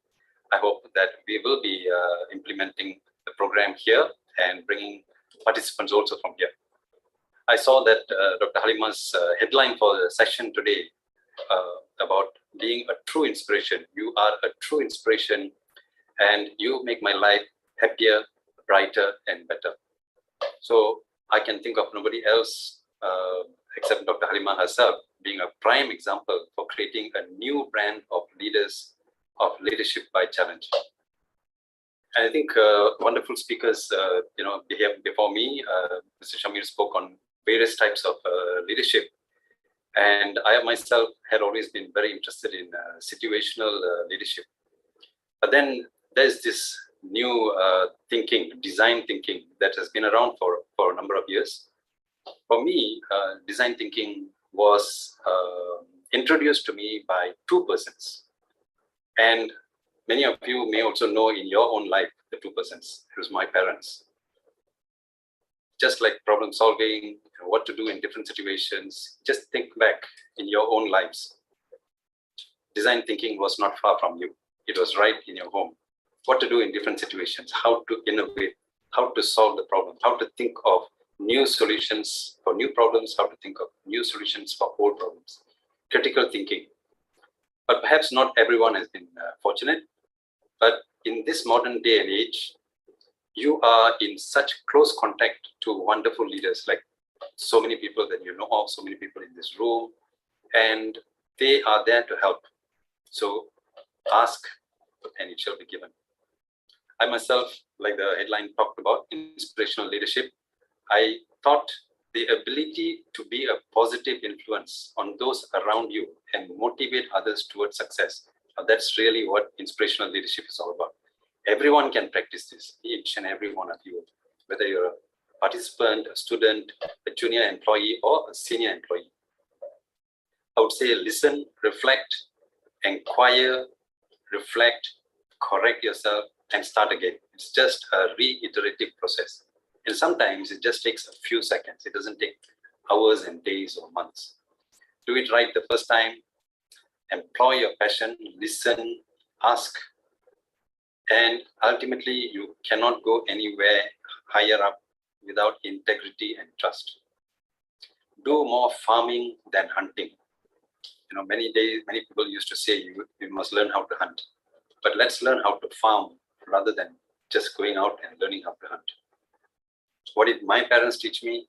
Speaker 3: I hope that we will be implementing the program here and bringing participants also from here. I saw that Dr. Halima's headline for the session today about being a true inspiration. You are a true inspiration, and you make my life happier, brighter, and better. So I can think of nobody else except Dr. Halima herself being a prime example for creating a new brand of leaders of leadership by challenge. And I think wonderful speakers, before me, Mr. Shamir spoke on various types of leadership. And I myself had always been very interested in situational leadership. But then there's this new thinking, design thinking, that has been around for a number of years. For me, design thinking was introduced to me by two persons. And many of you may also know in your own life the two persons. It was my parents. Just like problem solving, what to do in different situations, just think back in your own lives. Design thinking was not far from you. It was right in your home. What to do in different situations, how to innovate, how to solve the problem, how to think of new solutions for new problems, how to think of new solutions for old problems. Critical thinking. But perhaps not everyone has been fortunate. But in this modern day and age, you are in such close contact to wonderful leaders, like so many people that you know of, so many people in this room, and they are there to help. So ask and it shall be given. I myself, like the headline talked about, inspirational leadership, I thought the ability to be a positive influence on those around you and motivate others towards success. That's really what inspirational leadership is all about. Everyone can practice this, each and every one of you, whether you're a participant, a student, a junior employee, or a senior employee. I would say listen, reflect, inquire, reflect, correct yourself, and start again. It's just a reiterative process. And sometimes it just takes a few seconds. It doesn't take hours and days or months. Do it right the first time. Employ your passion, listen, ask. And ultimately, you cannot go anywhere higher up without integrity and trust. Do more farming than hunting. Many people used to say you must learn how to hunt. But let's learn how to farm rather than just going out and learning how to hunt. What did my parents teach me?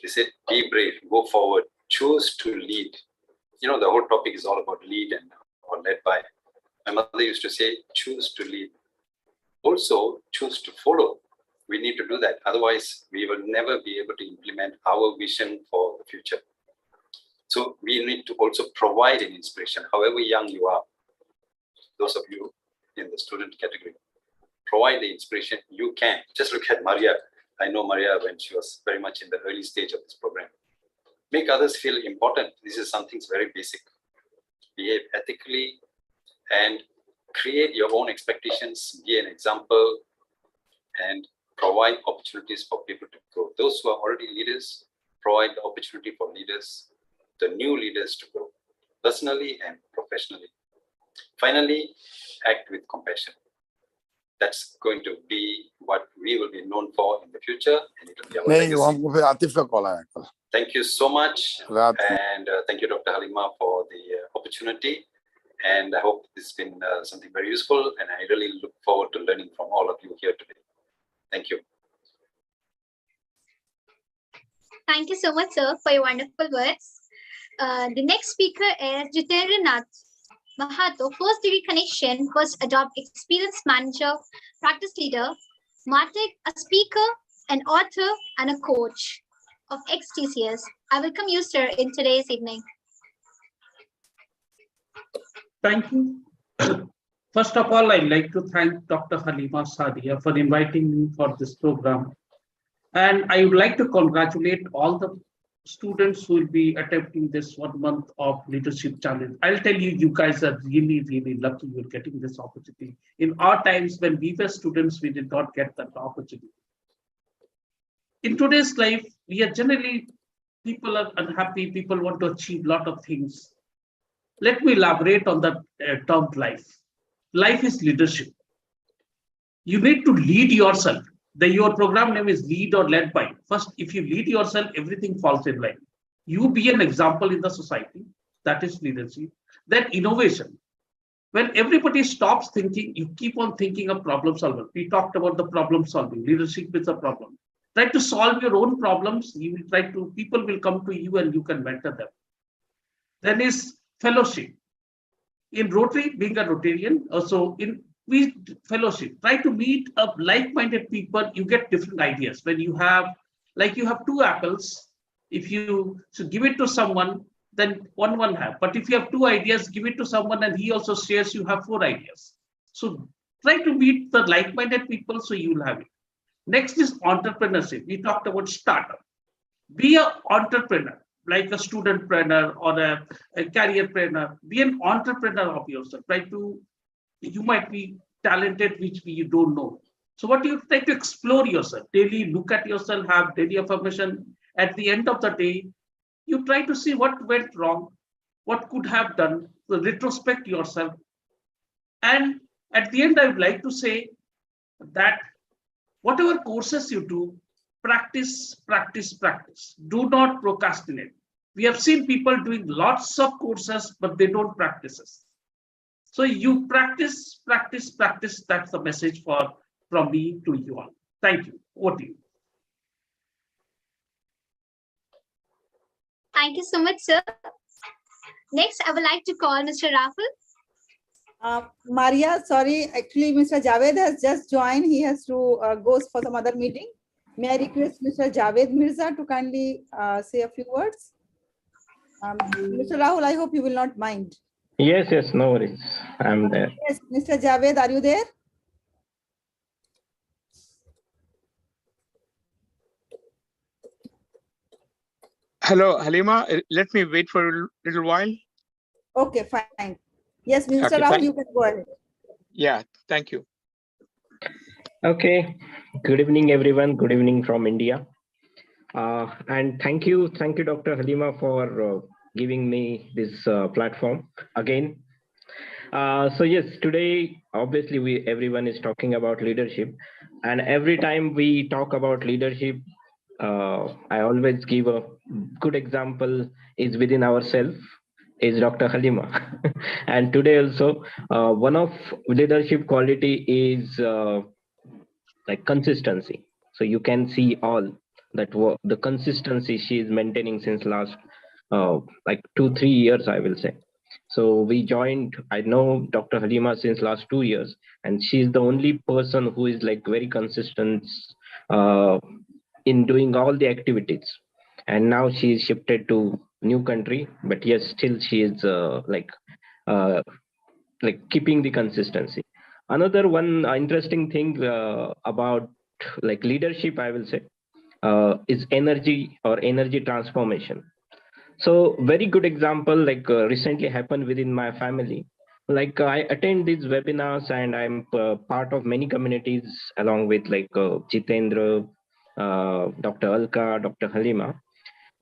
Speaker 3: They said, be brave, go forward, choose to lead. The whole topic is all about lead or led by. My mother used to say, choose to lead. Also, choose to follow. We need to do that. Otherwise, we will never be able to implement our vision for the future. So we need to also provide an inspiration, however young you are. Those of you in the student category, provide the inspiration you can. Just look at Maria. I know Maria when she was very much in the early stage of this program. Make others feel important. This is something very basic. Behave ethically and create your own expectations, be an example, and provide opportunities for people to grow. Those who are already leaders, provide the opportunity for leaders, the new leaders to grow, personally and professionally. Finally, act with compassion. That's going to be what we will be known for in the future, and it will be our legacy. Thank you so much, and thank you, Dr. Halima, for the opportunity. And I hope this has been something very useful, and I really look forward to learning from all of you here today. Thank you.
Speaker 6: Thank you so much, sir, for your wonderful words. The next speaker is Jitendranath Mahato, first degree connection, first adopt experience manager, practice leader, Matic, a speaker, an author, and a coach of XTCS. I welcome you, sir, in today's evening.
Speaker 9: Thank you. First of all, I'd like to thank Dr. Halima Sadia for inviting me for this program. And I would like to congratulate all the students who will be attempting this 1 month of leadership challenge. I'll tell you, you guys are really, really lucky you're getting this opportunity. In our times when we were students, we did not get that opportunity. In today's life, we are generally, people are unhappy, people want to achieve a lot of things. Let me elaborate on that term life. Life is leadership. You need to lead yourself. Your program name is Lead or Led By. First, if you lead yourself, everything falls in line. You be an example in the society. That is leadership. Then innovation. When everybody stops thinking, you keep on thinking of problem solving. We talked about the problem solving. Leadership is a problem. Try to solve your own problems. You will try to, people will come to you and you can mentor them. Then is fellowship. In Rotary, being a Rotarian, also in fellowship, try to meet up like-minded people. You get different ideas. When you have, like you have 2 apples, if you give it to someone, then one have. But if you have 2 ideas, give it to someone and he also shares, you have 4 ideas. So try to meet the like-minded people so you will have it. Next is entrepreneurship. We talked about startup. Be an entrepreneur, like a studentpreneur or a careerpreneur. Be an entrepreneur of yourself. Try to, you might be talented, which you don't know. So what you try to explore yourself, daily look at yourself, have daily affirmation. At the end of the day, you try to see what went wrong, what could have done, so retrospect yourself. And at the end, I would like to say that whatever courses you do, practice, practice, practice. Do not procrastinate. We have seen people doing lots of courses, but they don't practice. So you practice, practice, practice. That's the message from me to you all. Thank you. Over to you.
Speaker 6: Thank you so much, sir. Next, I would like to call Mr. Rahul.
Speaker 1: Maria, sorry, actually, Mr. Javed has just joined. He has to go for some other meeting. May I request Mr. Javed Mirza to kindly say a few words? Mr. Rahul, I hope you will not mind.
Speaker 10: Yes, no worries. I'm there.
Speaker 1: Yes, Mr. Javed, are you there?
Speaker 11: Hello, Halima. Let me wait for a little while.
Speaker 1: Okay, fine. Yes, Mr.
Speaker 11: Okay,
Speaker 1: Rahul, you can go ahead.
Speaker 11: Yeah, thank you.
Speaker 10: Okay. Good evening, everyone. Good evening from India. And thank you, Dr. Halima, for giving me this platform again. So yes, today, obviously, everyone is talking about leadership. And every time we talk about leadership, I always give a good example is within ourselves, is Dr. Halima. And today also, one of leadership quality is like consistency. So you can see all that the consistency she is maintaining since last like 2-3 years, I will say. So we joined, I know Dr. Halima since last 2 years, and she's the only person who is like very consistent in doing all the activities. And now she is shifted to new country, but yes, still she is like keeping the consistency. Another one interesting thing about like leadership, I will say, is energy or energy transformation. So very good example, like recently happened within my family. Like I attend these webinars and I'm part of many communities along with like Jitendra, Dr. Alka, Dr. Halima,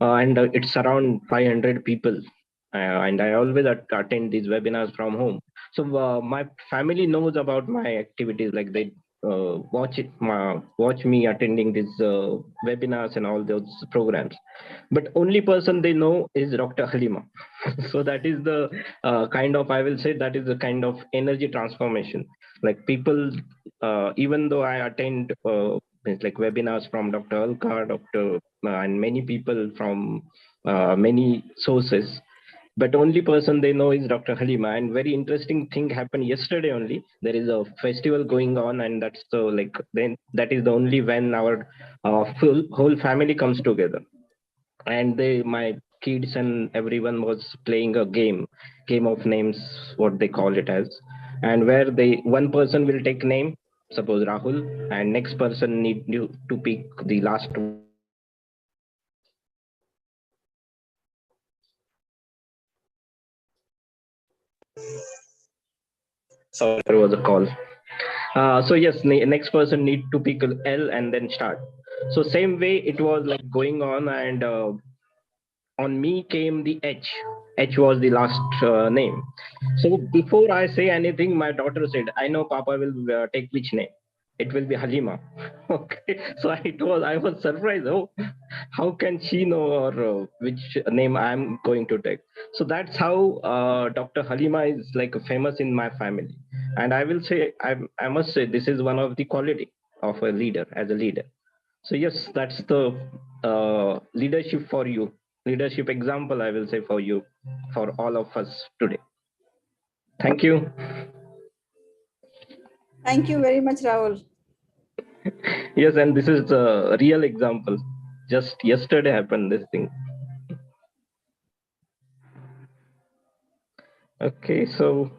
Speaker 10: and it's around 500 people. And I always attend these webinars from home. So my family knows about my activities, like they watch me attending these webinars and all those programs. But only person they know is Dr. Halima. So that is the kind of, I will say, that is the kind of energy transformation. Like people, even though I attend like webinars from Dr. Alka, and many people from many sources, but only person they know is Dr. Halima. And very interesting thing happened yesterday only. There is a festival going on, and that's the like then that is the only when our whole family comes together. And my kids and everyone was playing a game of names, what they call it as, and where one person will take name, suppose Rahul, and next person need you to pick the last. So there was a call. So yes, next person need to pick L and then start. So same way it was like going on, and on me came the H. H was the last name. So before I say anything, my daughter said, "I know Papa will take which name. It will be Halima." Okay. So I was surprised. Oh, how can she know or which name I'm going to take? So that's how Dr. Halima is like famous in my family. And I will say, I must say, this is one of the quality of a leader as a leader. So yes, that's the leadership for you, leadership example, I will say, for you, for all of us today. Thank you.
Speaker 1: Thank you very much, Rahul.
Speaker 10: Yes, and this is a real example. Just yesterday happened this thing. Okay, so.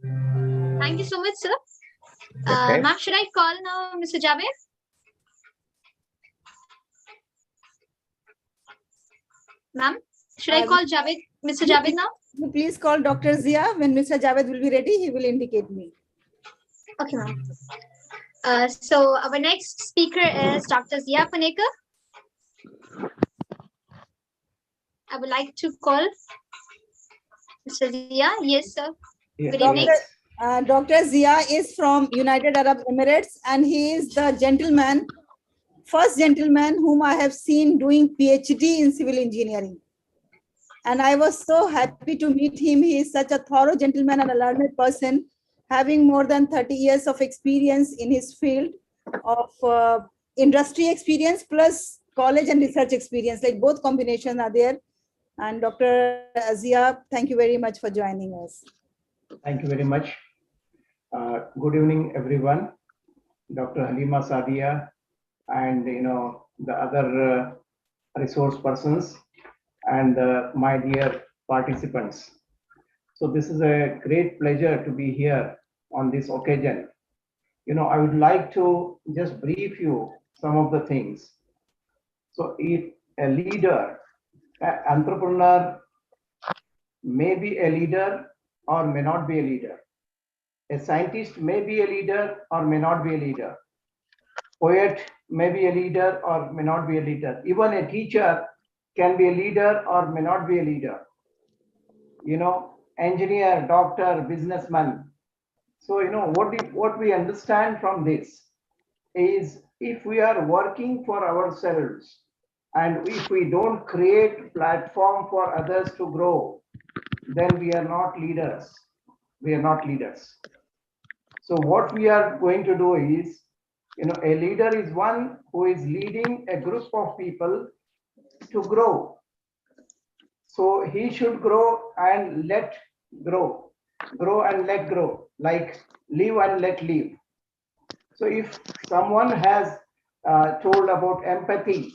Speaker 6: Thank you so much, sir.
Speaker 10: Okay.
Speaker 6: Ma'am, should I call now Mr. Javed? Ma'am, should I call Mr. Javed now?
Speaker 1: Please call Dr. Zia. When Mr. Javed will be ready, he will indicate me.
Speaker 6: Okay, ma'am. So our next speaker is Dr. Zia Panekar. I would like to call Mr. Zia. Yes, sir.
Speaker 1: Yeah.
Speaker 6: Good evening.
Speaker 1: Dr. Zia is from United Arab Emirates, and he is the first gentleman whom I have seen doing PhD in civil engineering. And I was so happy to meet him. He is such a thorough gentleman and a learned person, having more than 30 years of experience in his field of industry experience plus college and research experience, like both combinations are there. And Dr. Zia, thank you very much for joining us.
Speaker 12: Thank you very much. Good evening, everyone. Dr. Halima Sadia and the other resource persons and my dear participants. So this is a great pleasure to be here on this occasion. I would like to just brief you some of the things. So if a leader, an entrepreneur may be a leader or may not be a leader. A scientist may be a leader or may not be a leader. Poet may be a leader or may not be a leader. Even a teacher can be a leader or may not be a leader. Engineer, doctor, businessman. So, what we understand from this is if we are working for ourselves and if we don't create platform for others to grow, then we are not leaders. We are not leaders. So what we are going to do is, a leader is one who is leading a group of people to grow. So he should grow and let grow, grow and let grow, like live and let live. So if someone has told about empathy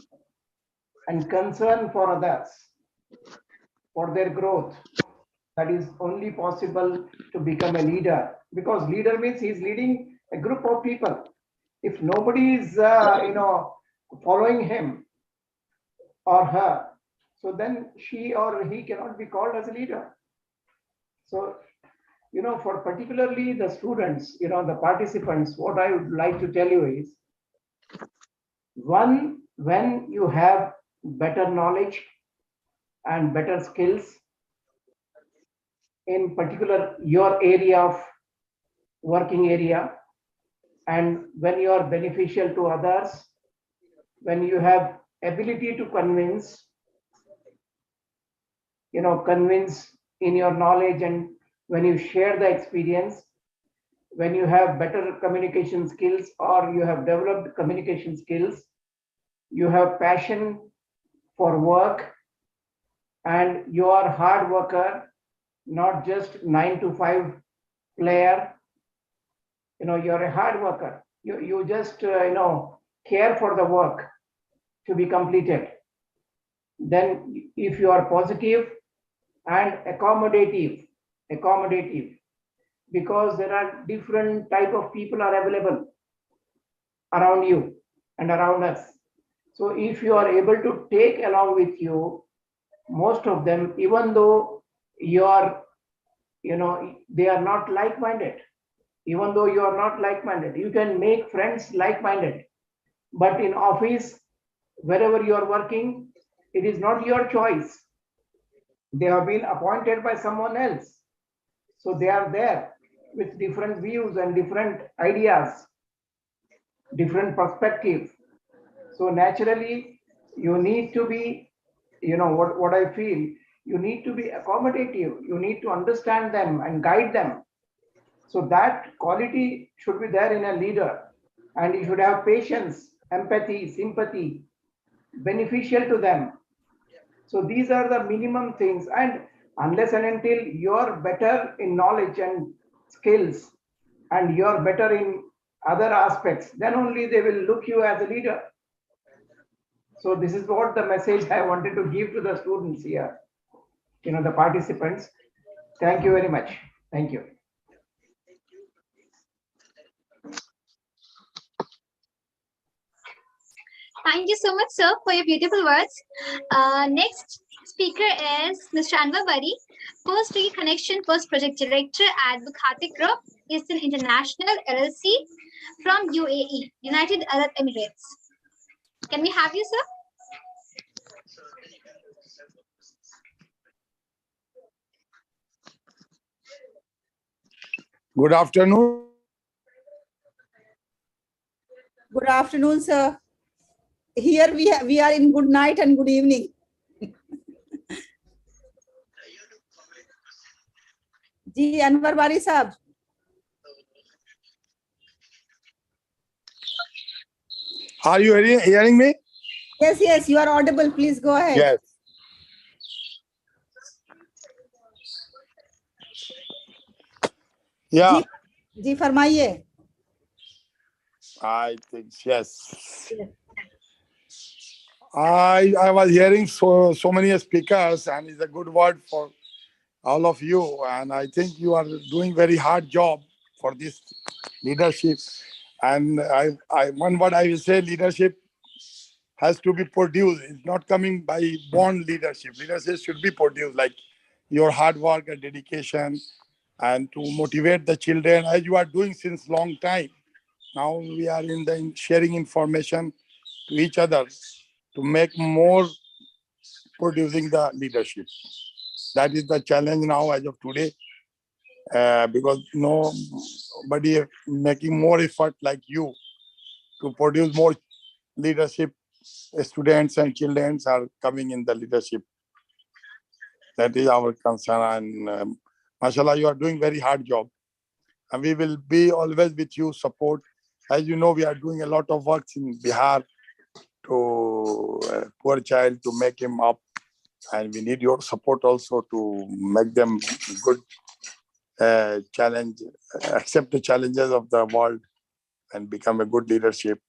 Speaker 12: and concern for others, for their growth, that is only possible to become a leader, because leader means he's leading a group of people. If nobody is following him or her, so then she or he cannot be called as a leader. So for particularly the students, the participants, what I would like to tell you is, one, when you have better knowledge and better skills, in particular your area of working area, and when you are beneficial to others, when you have ability to convince, convince in your knowledge, and when you share the experience, when you have better communication skills or you have developed communication skills, you have passion for work, and you are hard worker, not just 9 to 5 player. You're a hard worker. You just care for the work to be completed. Then if you are positive and accommodative, because there are different type of people are available around you and around us. So if you are able to take along with you most of them, even though you are, they are not like-minded, even though you are not like-minded, you can make friends like-minded. But in office, wherever you are working, it is not your choice. They have been appointed by someone else. So they are there with different views and different ideas, different perspectives. So naturally, you need to be, what I feel, you need to be accommodative. You need to understand them and guide them. So that quality should be there in a leader. And you should have patience, empathy, sympathy, beneficial to them. So these are the minimum things. And unless and until you're better in knowledge and skills, and you're better in other aspects, then only they will look you as a leader. So this is what the message I wanted to give to the students here, the participants. Thank you very much. Thank you.
Speaker 6: Thank you so much, sir, for your beautiful words. Next speaker is Mr. Anwar Bari, Post Connection Post Project Director at Bukhati Group, Eastern International LLC from UAE, United Arab Emirates. Can we have you, sir?
Speaker 13: Good afternoon.
Speaker 1: Good afternoon, sir. Here we are in good night and good evening. Ji Anwar Bari Sahab.
Speaker 13: Are you hearing me?
Speaker 1: Yes, you are audible. Please go ahead.
Speaker 13: Yes. Yeah.
Speaker 1: Ji farmaiye.
Speaker 13: I think yes. I was hearing so many speakers, and it's a good word for all of you. And I think you are doing very hard job for this leadership. And one word I will say, leadership has to be produced. It's not coming by born leadership. Leadership should be produced, like your hard work and dedication, and to motivate the children as you are doing since long time. Now we are in the sharing information to each other to make more producing the leadership. That is the challenge now as of today, because nobody making more effort like you to produce more leadership. Students and children are coming in the leadership. That is our concern. And mashallah, you are doing very hard job. And we will be always with you, support. As you know, we are doing a lot of work in Bihar to poor child, to make him up. And we need your support also to make them good challenge, accept the challenges of the world and become a good leadership.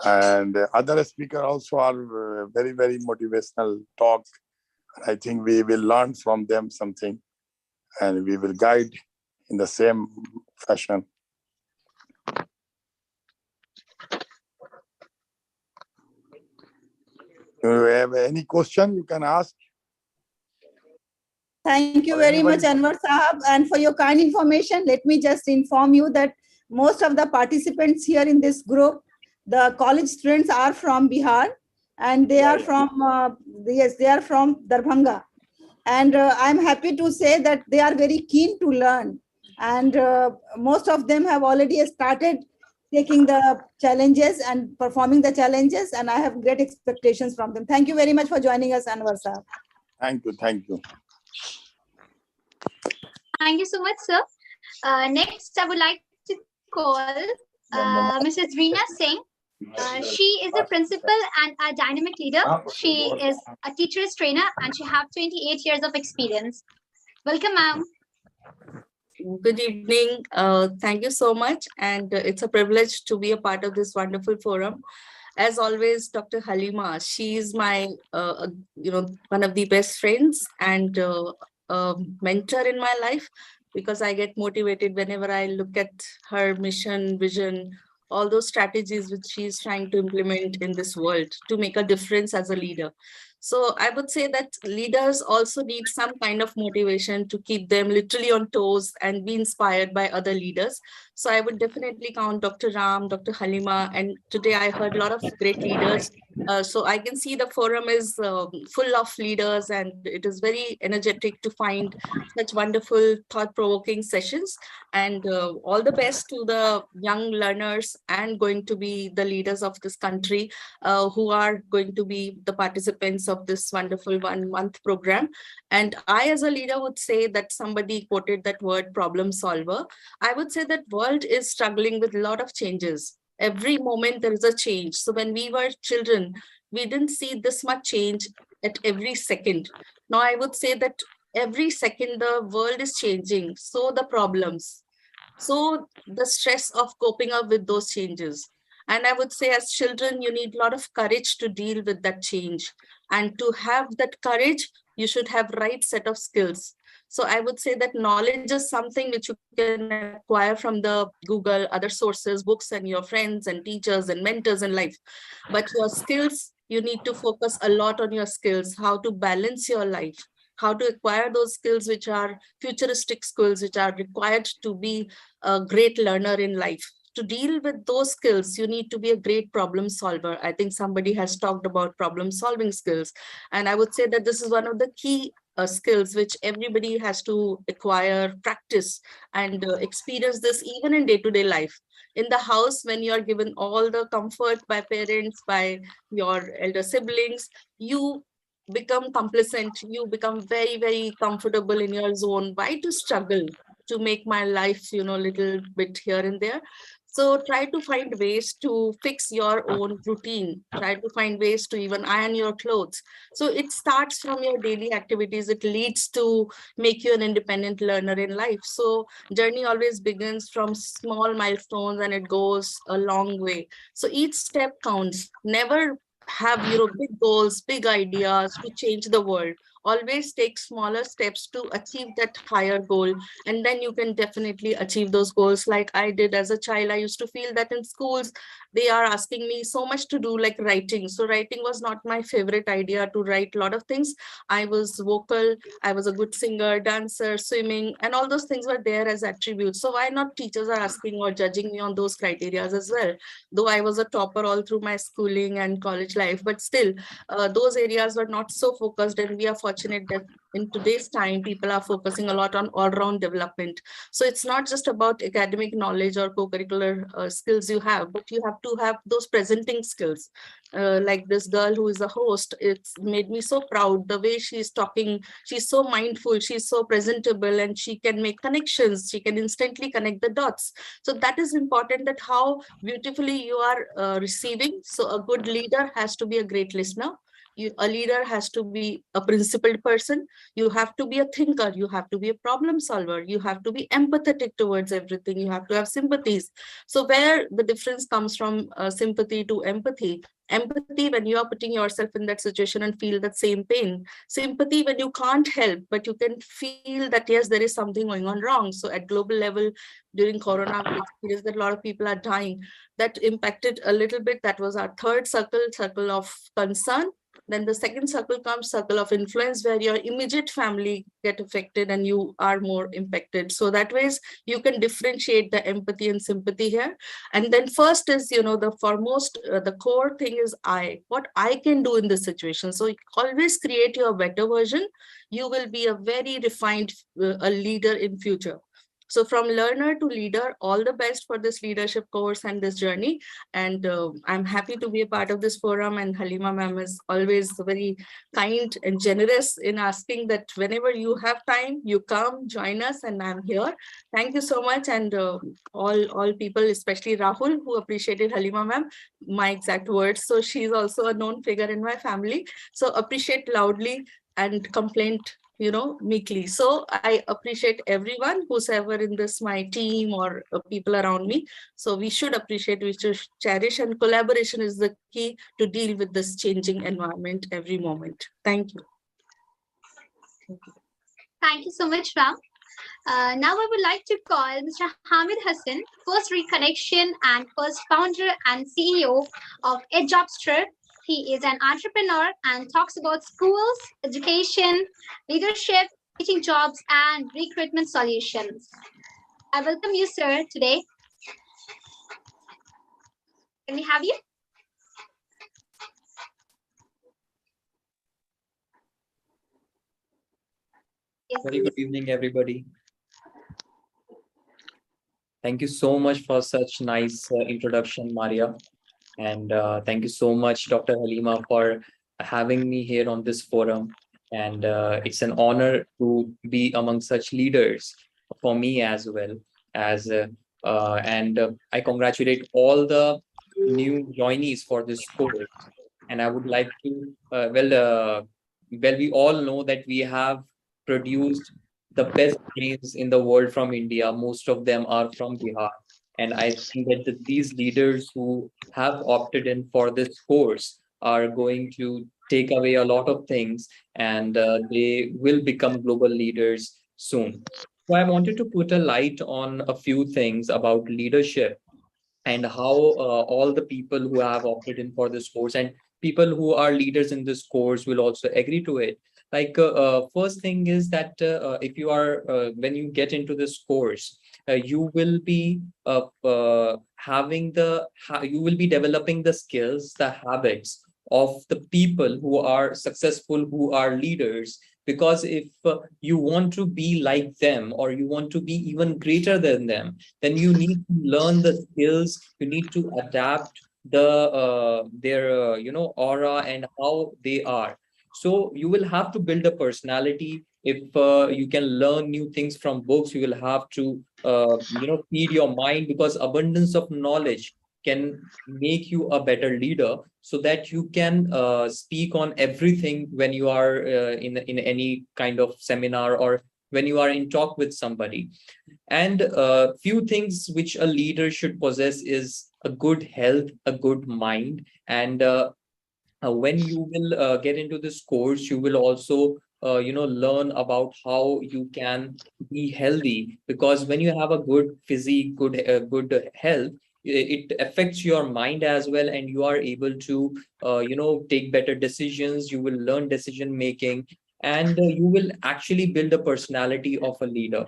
Speaker 13: And other speakers also are very, very motivational talk. I think we will learn from them something, and we will guide in the same fashion. Do you have any question you can ask?
Speaker 1: Thank you very much, Anwar Sahab. And for your kind information, let me just inform you that most of the participants here in this group, the college students, are from Bihar, and they are from they are from Darbhanga. And I'm happy to say that they are very keen to learn. And most of them have already started taking the challenges and performing the challenges. And I have great expectations from them. Thank you very much for joining us, Anwar sir.
Speaker 13: Thank you. Thank you.
Speaker 6: Thank you so much, sir. Next, I would like to call Mrs. Reena Singh. She is a principal and a dynamic leader. She is a teacher's trainer and she has 28 years of experience. Welcome, ma'am.
Speaker 14: Good evening. Thank you so much. And it's a privilege to be a part of this wonderful forum. As always, Dr. Halima, she is my, one of the best friends and mentor in my life, because I get motivated whenever I look at her mission, vision, all those strategies which she is trying to implement in this world to make a difference as a leader. So I would say that leaders also need some kind of motivation to keep them literally on toes and be inspired by other leaders. So I would definitely count Dr. Ram, Dr. Halima, and today I heard a lot of great leaders. So I can see the forum is full of leaders and it is very energetic to find such wonderful thought-provoking sessions. And all the best to the young learners and going to be the leaders of this country who are going to be the participants of this wonderful 1 month program. And I as a leader would say that somebody quoted that word problem solver. I would say that world is struggling with a lot of changes. Every moment there is a change. So when we were children, we didn't see this much change at every second. Now I would say that every second the world is changing. So the problems, so the stress of coping up with those changes. And I would say as children, you need a lot of courage to deal with that change. And to have that courage, you should have right set of skills. So I would say that knowledge is something which you can acquire from the Google, other sources, books, and your friends and teachers and mentors in life. But your skills, you need to focus a lot on your skills, how to balance your life, how to acquire those skills which are futuristic skills, which are required to be a great learner in life. To deal with those skills, you need to be a great problem solver. I think somebody has talked about problem solving skills. And I would say that this is one of the key skills which everybody has to acquire, practice, and experience this even in day-to-day life. In the house, when you are given all the comfort by parents, by your elder siblings, you become complacent, you become very, very comfortable in your zone. Why to struggle to make my life, little bit here and there? So try to find ways to fix your own routine. Try to find ways to even iron your clothes. So it starts from your daily activities. It leads to make you an independent learner in life. So journey always begins from small milestones and it goes a long way. So each step counts. Never have big goals, big ideas to change the world. Always take smaller steps to achieve that higher goal, and then you can definitely achieve those goals. Like I did as a child, I used to feel that in schools they are asking me so much to do, like writing. So writing was not my favorite idea, to write a lot of things. I was vocal, I was a good singer, dancer, swimming, and all those things were there as attributes. So why not teachers are asking or judging me on those criteria as well? Though I was a topper all through my schooling and college life, but still those areas were not so focused. And we are fortunate that in today's time, people are focusing a lot on all-round development. So it's not just about academic knowledge or co-curricular skills you have, but you have to have those presenting skills. Like this girl who is a host, it's made me so proud. The way she's talking, she's so mindful, she's so presentable, and she can make connections. She can instantly connect the dots. So that is important, that how beautifully you are receiving. So a good leader has to be a great listener. A leader has to be a principled person. You have to be a thinker. You have to be a problem solver. You have to be empathetic towards everything. You have to have sympathies. So where the difference comes from sympathy to empathy. Empathy when you are putting yourself in that situation and feel that same pain. Sympathy when you can't help, but you can feel that, yes, there is something going on wrong. So at global level, during Corona, we experienced that a lot of people are dying. That impacted a little bit. That was our third circle of concern. Then the second circle comes, circle of influence, where your immediate family get affected and you are more impacted. So that ways you can differentiate the empathy and sympathy here. And then first is, the foremost, the core thing is what I can do in this situation. So always create your better version. You will be a very refined a leader in future. So from learner to leader, all the best for this leadership course and this journey. And I'm happy to be a part of this forum. And Halima ma'am is always very kind and generous in asking that whenever you have time, you come, join us, and I'm here. Thank you so much. And all people, especially Rahul, who appreciated Halima ma'am, my exact words. So she's also a known figure in my family. So appreciate loudly and complaint meekly. So I appreciate everyone who's ever in this, my team or people around me. So we should appreciate, we should cherish, and collaboration is the key to deal with this changing environment every moment. Thank you.
Speaker 6: Thank you so much, Ram. Now I would like to call Mr. Hamid Hassan, first reconnection and first founder and CEO of EdgeObster. He is an entrepreneur and talks about schools, education, leadership, teaching jobs, and recruitment solutions. I welcome you, sir, today. Can we have you? Yes,
Speaker 15: very good evening, everybody. Thank you so much for such nice introduction, Maria. And thank you so much, Dr. Halima, for having me here on this forum. And it's an honor to be among such leaders for me as well. And I congratulate all the new joinees for this course. And I would like to, we all know that we have produced the best brains in the world from India. Most of them are from Bihar. And I think that these leaders who have opted in for this course are going to take away a lot of things, and they will become global leaders soon. So I wanted to put a light on a few things about leadership and how all the people who have opted in for this course and people who are leaders in this course will also agree to it. Like first thing is that if you are when you get into this course, you will be you will be developing the skills, the habits of the people who are successful, who are leaders. Because if you want to be like them, or you want to be even greater than them, then you need to learn the skills. You need to adapt their aura and how they are. So you will have to build a personality. If you can learn new things from books, you will have to feed your mind, because abundance of knowledge can make you a better leader, so that you can speak on everything when you are in any kind of seminar, or when you are in talk with somebody. And few things which a leader should possess is a good health, a good mind. And when you will get into this course, you will also learn about how you can be healthy, because when you have a good physique, good health, it affects your mind as well, and you are able to take better decisions. You will learn decision making, and you will actually build a personality of a leader.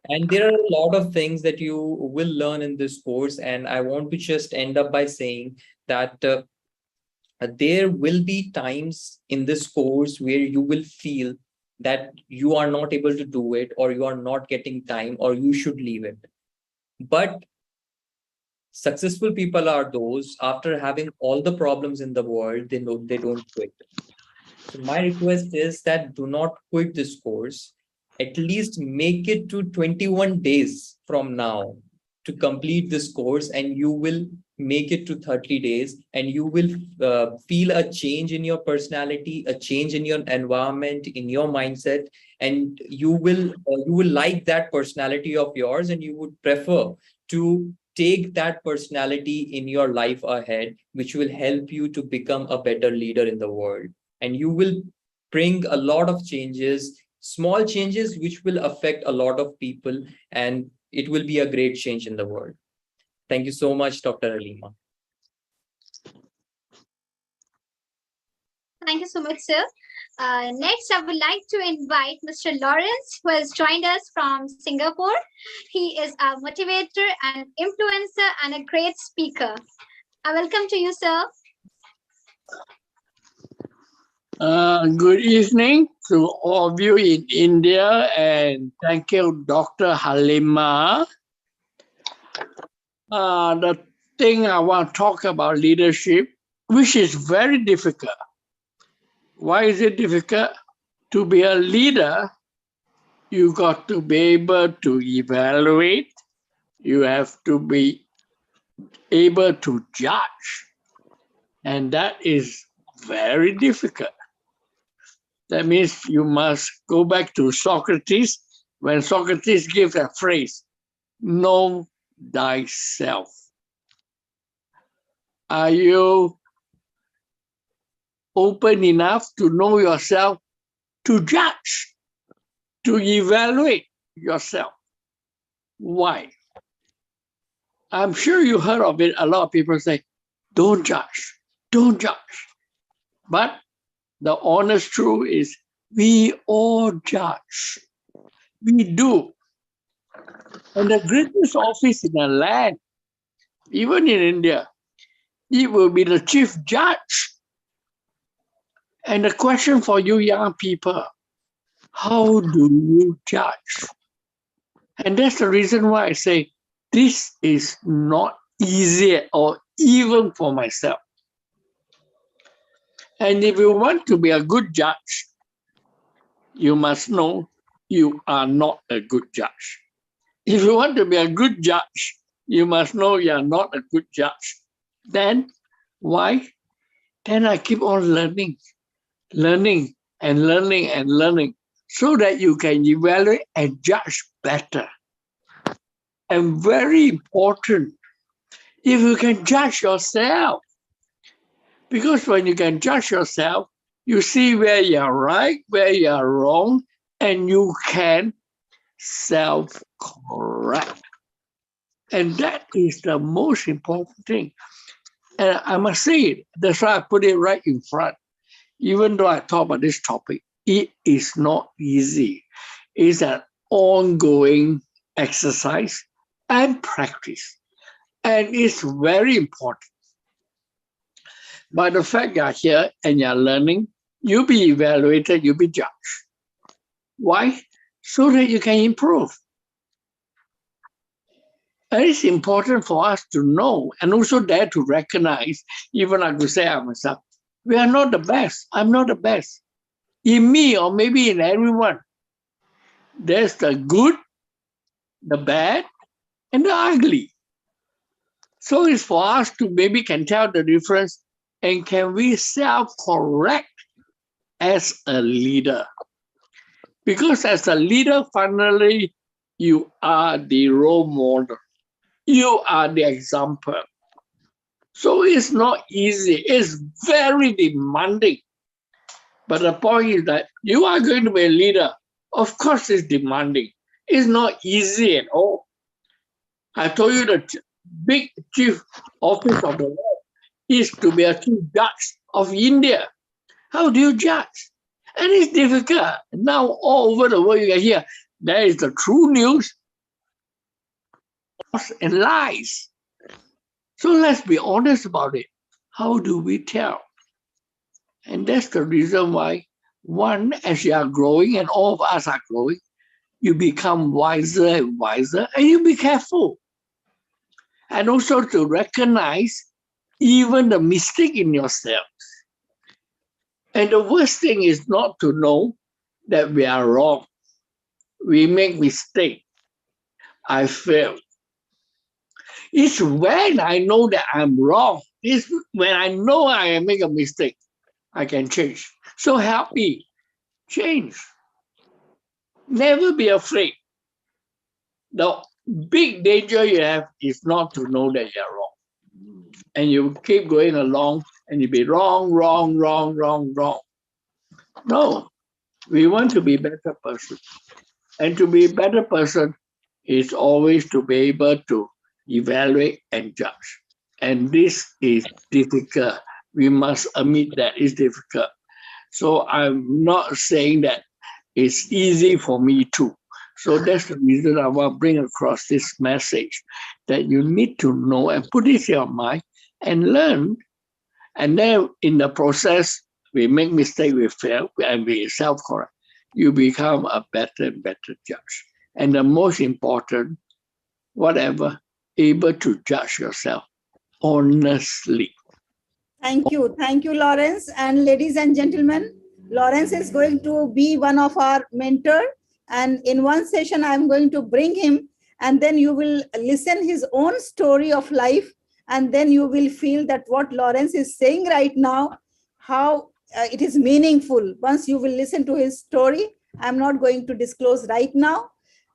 Speaker 15: And there are a lot of things that you will learn in this course, and I want to just end up by saying that there will be times in this course where you will feel that you are not able to do it, or you are not getting time, or you should leave it. But successful people are those, after having all the problems in the world, they don't quit. So my request is that do not quit this course. At least make it to 21 days from now to complete this course, and you will make it to 30 days, and you will feel a change in your personality, a change in your environment, in your mindset, and you will like that personality of yours, and you would prefer to take that personality in your life ahead, which will help you to become a better leader in the world. And you will bring a lot of changes, small changes, which will affect a lot of people, and it will be a great change in the world. Thank you so much, Dr. Halima.
Speaker 6: Thank you so much, sir. Next, I would like to invite Mr. Lawrence, who has joined us from Singapore. He is a motivator, an influencer, and a great speaker. I welcome to you, sir.
Speaker 16: Good evening to all of you in India, and thank you, Dr. Halima. The thing I want to talk about leadership, which is very difficult. Why is it difficult? To be a leader, you got to be able to evaluate. You have to be able to judge. And that is very difficult. That means you must go back to Socrates, when Socrates gives a phrase, know thyself. Are you open enough to know yourself, to judge, to evaluate yourself? Why? I'm sure you heard of it. A lot of people say, don't judge, don't judge. But the honest truth is we all judge. We do. And the greatest office in the land, even in India, it will be the chief judge. And the question for you young people, how do you judge? And that's the reason why I say this is not easy, or even for myself. And if you want to be a good judge, you must know you are not a good judge. If you want to be a good judge, you must know you are not a good judge. Then why? Then I keep on learning and learning so that you can evaluate and judge better. And very important, if you can judge yourself, because when you can judge yourself, you see where you're right, where you're wrong, and you can self-correct. And that is the most important thing. And I must say it, that's why I put it right in front. Even though I talk about this topic, it is not easy. It's an ongoing exercise and practice. And it's very important. By the fact you're here and you're learning, you'll be evaluated, you'll be judged. Why? So that you can improve. And it's important for us to know and also dare to recognize, even like to say I myself, we are not the best. I'm not the best. In me, or maybe in everyone, there's the good, the bad, and the ugly. So it's for us to maybe can tell the difference, and can we self-correct as a leader? Because as a leader, finally, you are the role model. You are the example. So it's not easy. It's very demanding. But the point is that you are going to be a leader. Of course, it's demanding. It's not easy at all. I told you the big chief office of the world is to be a chief judge of India. How do you judge? And it's difficult. Now all over the world you can hear there is the true news and lies. So let's be honest about it. How do we tell? And that's the reason why, one, as you are growing, and all of us are growing, you become wiser and wiser, and you be careful. And also to recognize even the mistake in yourself. And the worst thing is not to know that we are wrong. We make mistakes. I fail. It's when I know that I'm wrong. It's when I know I make a mistake, I can change. So help me, change. Never be afraid. The big danger you have is not to know that you're wrong. And you keep going along and you be wrong. No, we want to be a better person. And to be a better person is always to be able to evaluate and judge. And this is difficult. We must admit that it's difficult. So I'm not saying that it's easy for me too. So that's the reason I want to bring across this message that you need to know and put it in your mind and learn. And then in the process, we make mistakes, we fail, and we self-correct. You become a better and better judge. And the most important, whatever, able to judge yourself honestly.
Speaker 1: Thank you. Thank you, Lawrence. And ladies and gentlemen, Lawrence is going to be one of our mentor. And in one session, I'm going to bring him, and then you will listen his own story of life. And then you will feel that what Lawrence is saying right now, how it is meaningful. Once you will listen to his story, I'm not going to disclose right now.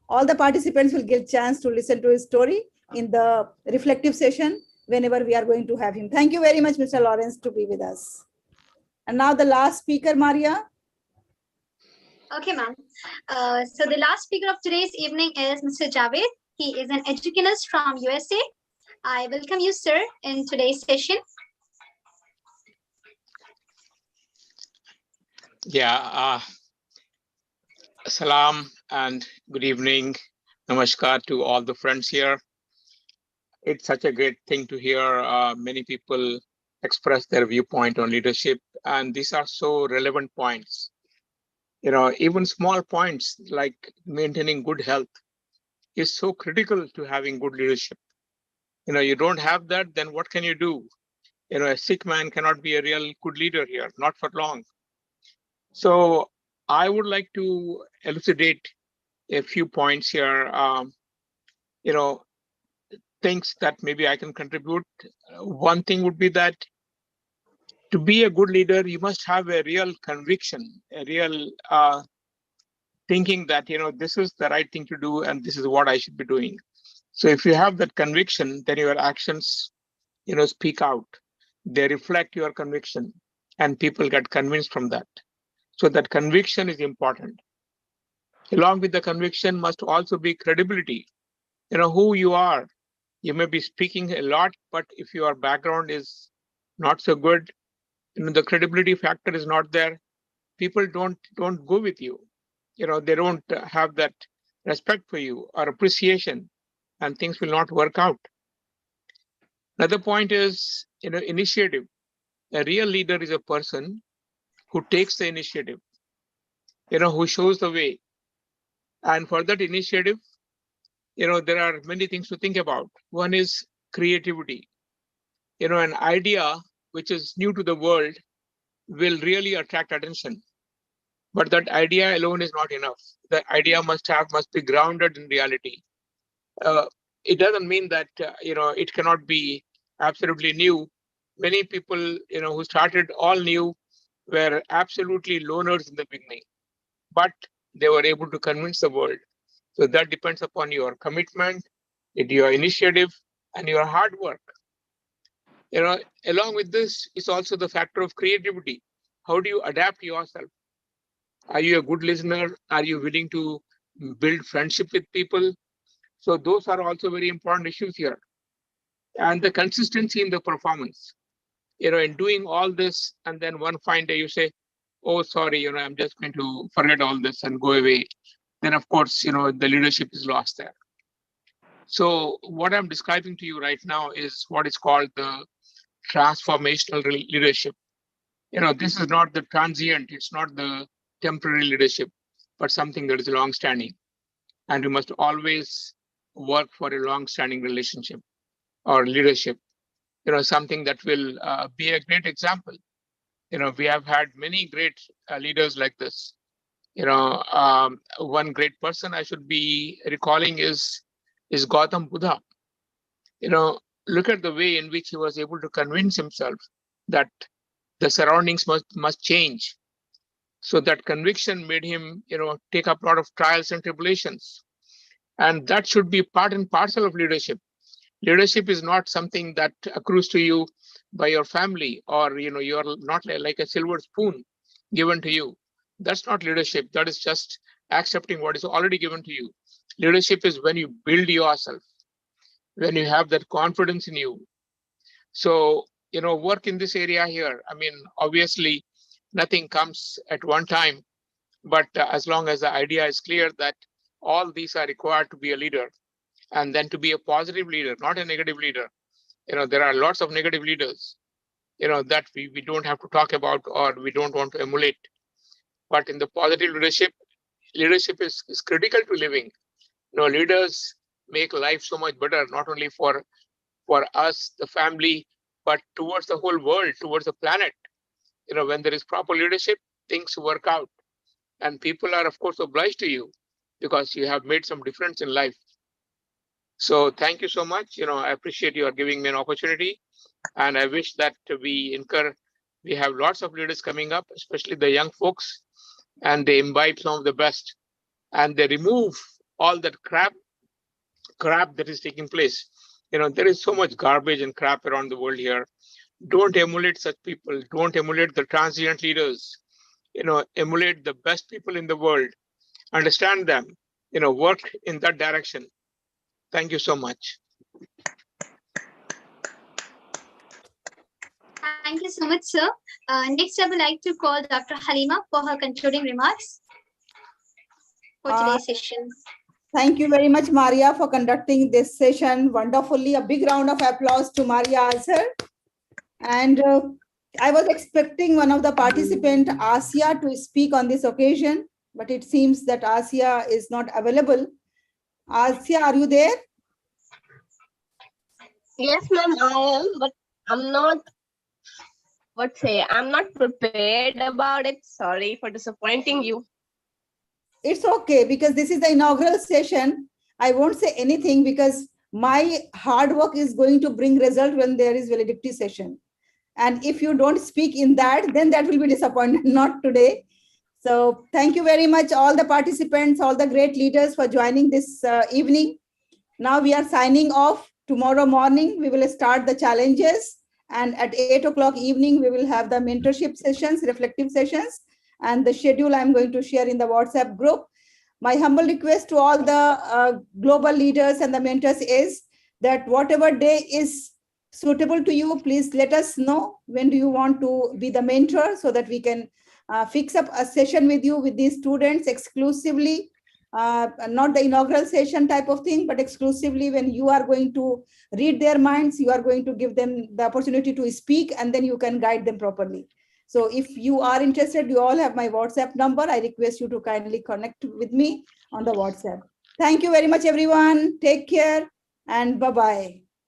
Speaker 1: All the participants will get a chance to listen to his story in the reflective session whenever we are going to have him. Thank you very much, Mr. Lawrence, to be with us. And now the last speaker, Maria.
Speaker 6: Okay, ma'am. So the last speaker of today's evening is Mr. Javed. He is an educationist from USA. I welcome you, sir, in today's session.
Speaker 11: Yeah. Salam and good evening. Namaskar to all the friends here. It's such a great thing to hear many people express their viewpoint on leadership. And these are so relevant points. You know, even small points like maintaining good health is so critical to having good leadership. You know, you don't have that, then what can you do? You know, a sick man cannot be a real good leader here, not for long. So I would like to elucidate a few points here, you know, things that maybe I can contribute. One thing would be that to be a good leader, you must have a real conviction, a real thinking that, you know, this is the right thing to do and this is what I should be doing. So if you have that conviction, then your actions, you know, speak out. They reflect your conviction and people get convinced from that. So that conviction is important. Along with the conviction must also be credibility. You know, who you are. You may be speaking a lot, but if your background is not so good, you know, the credibility factor is not there. People don't go with you. You know, they don't have that respect for you or appreciation, and things will not work out. Another point is, you know, initiative. A real leader is a person who takes the initiative, you know, who shows the way. And for that initiative, you know, there are many things to think about. One is creativity. You know, an idea which is new to the world will really attract attention. But that idea alone is not enough. The idea must be grounded in reality. It doesn't mean that, you know, it cannot be absolutely new. Many people, you know, who started all new were absolutely loners in the beginning, but they were able to convince the world. So that depends upon your commitment, your initiative, and your hard work. You know, along with this is also the factor of creativity. How do you adapt yourself? Are you a good listener? Are you willing to build friendship with people? So those are also very important issues here. And the consistency in the performance. You know, in doing all this, and then one fine day you say, oh, sorry, you know, I'm just going to forget all this and go away. Then of course, you know, the leadership is lost there. So what I'm describing to you right now is what is called the transformational leadership. You know, this is not the transient, it's not the temporary leadership, but something that is long-standing. And we must always work for a long-standing relationship or leadership. You know, something that will be a great example. You know, we have had many great leaders like this. You know, one great person I should be recalling is Gautam Buddha. You know, look at the way in which he was able to convince himself that the surroundings must change. So that conviction made him, you know, take up a lot of trials and tribulations. And that should be part and parcel of leadership. Leadership is not something that accrues to you by your family, or, you know, you're not like a silver spoon given to you. That's not leadership. That is just accepting what is already given to you. Leadership is when you build yourself, when you have that confidence in you. So, you know, work in this area here. I mean, obviously, Nothing comes at one time, but as long as the idea is clear that all these are required to be a leader, and then to be a positive leader, not a negative leader. There are lots of negative leaders, that we don't have to talk about or we don't want to emulate. But in the positive leadership is critical to living. Leaders make life so much better, not only for us, the family, but towards the whole world, towards the planet. When there is proper leadership, things work out. And people are, of course, obliged to you because you have made some difference in life. So thank you so much. I appreciate you are giving me an opportunity. And I wish that we have lots of leaders coming up, especially the young folks, and they imbibe some of the best. And they remove all that crap that is taking place. There is so much garbage and crap around the world here. Don't emulate such people. Don't emulate the transient leaders. Emulate the best people in the world. Understand them. Work in that direction. Thank you so much.
Speaker 6: Thank you so much, sir. Next, I would like to call Dr. Halima for her concluding remarks for today's session.
Speaker 1: Thank you very much, Maria, for conducting this session wonderfully. A big round of applause to Maria also. And I was expecting one of the participants, Asia, to speak on this occasion, but it seems that Asia is not available. Asia, are you there?
Speaker 17: Yes, ma'am, I am, but I'm not prepared about it. Sorry for disappointing you.
Speaker 1: It's okay, because this is the inaugural session. I won't say anything because my hard work is going to bring result when there is validity session. And if you don't speak in that, then that will be disappointment, not today. So thank you very much, all the participants, all the great leaders for joining this evening. Now we are signing off. Tomorrow morning, we will start the challenges. And at 8 o'clock evening, we will have the mentorship sessions, reflective sessions. And the schedule I'm going to share in the WhatsApp group. My humble request to all the global leaders and the mentors is that whatever day is suitable to you, please let us know when do you want to be the mentor so that we can fix up a session with you with these students exclusively, not the inaugural session type of thing, but exclusively when you are going to read their minds, you are going to give them the opportunity to speak, and then you can guide them properly. So if you are interested, you all have my WhatsApp number. I request you to kindly connect with me on the WhatsApp. Thank you very much, everyone. Take care and bye-bye.